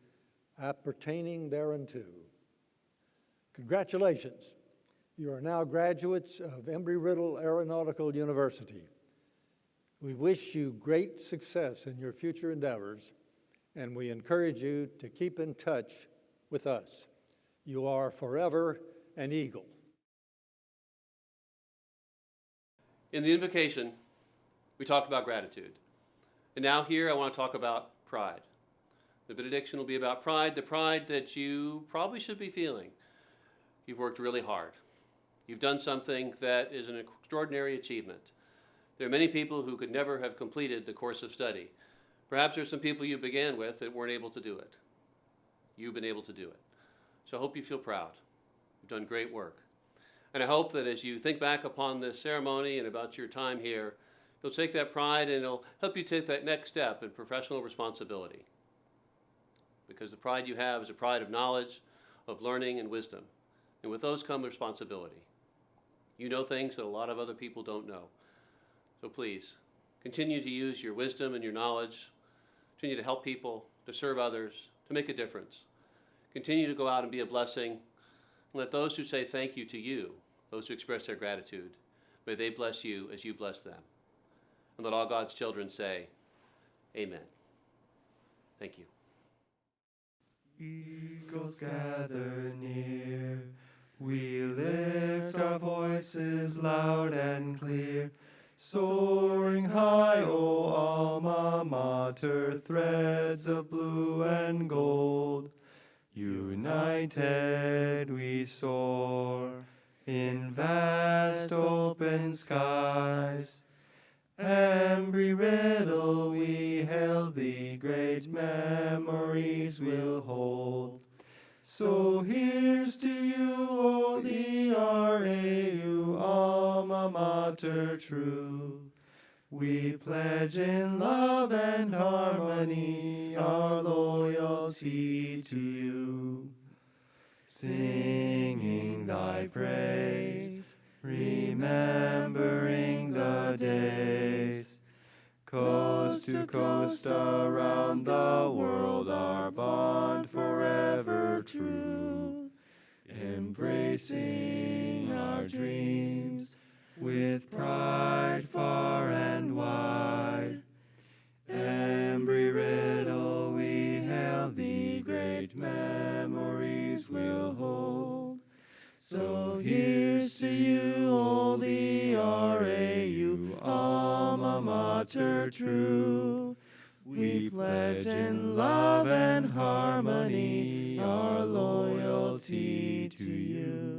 appertaining thereunto. Congratulations. You are now graduates of Embry-Riddle Aeronautical University. We wish you great success in your future endeavors, and we encourage you to keep in touch with us. You are forever an Eagle. In the invocation, we talked about gratitude. And now here I want to talk about pride. The benediction will be about pride, the pride that you probably should be feeling. You've worked really hard. You've done something that is an extraordinary achievement. There are many people who could never have completed the course of study. Perhaps there's some people you began with that weren't able to do it. You've been able to do it. So I hope you feel proud. You've done great work. And I hope that as you think back upon this ceremony and about your time here, you'll take that pride and it'll help you take that next step in professional responsibility. Because the pride you have is a pride of knowledge, of learning, and wisdom. And with those come responsibility. You know things that a lot of other people don't know. So please, continue to use your wisdom and your knowledge, continue to help people, to serve others, to make a difference. Continue to go out and be a blessing. And let those who say thank you to you, those who express their gratitude, may they bless you as you bless them. And let all God's children say, amen. Thank you. Eagles gather near, we lift our voices loud and clear, soaring high, O alma mater, threads of blue and gold. United we soar in vast open skies. Embry-Riddle we hail thee, great memories we'll hold. So here's to you, O DRAU, alma mater true. We pledge in love and harmony our loyalty to you. Singing thy praise, remembering the days, coast to coast around the world, our bond forever true. Embracing our dreams with pride far and wide. Embry-Riddle we hail thee, great memories we'll hold. So here's to you, old DRAU, alma mater true. We pledge in love and harmony our loyalty to you.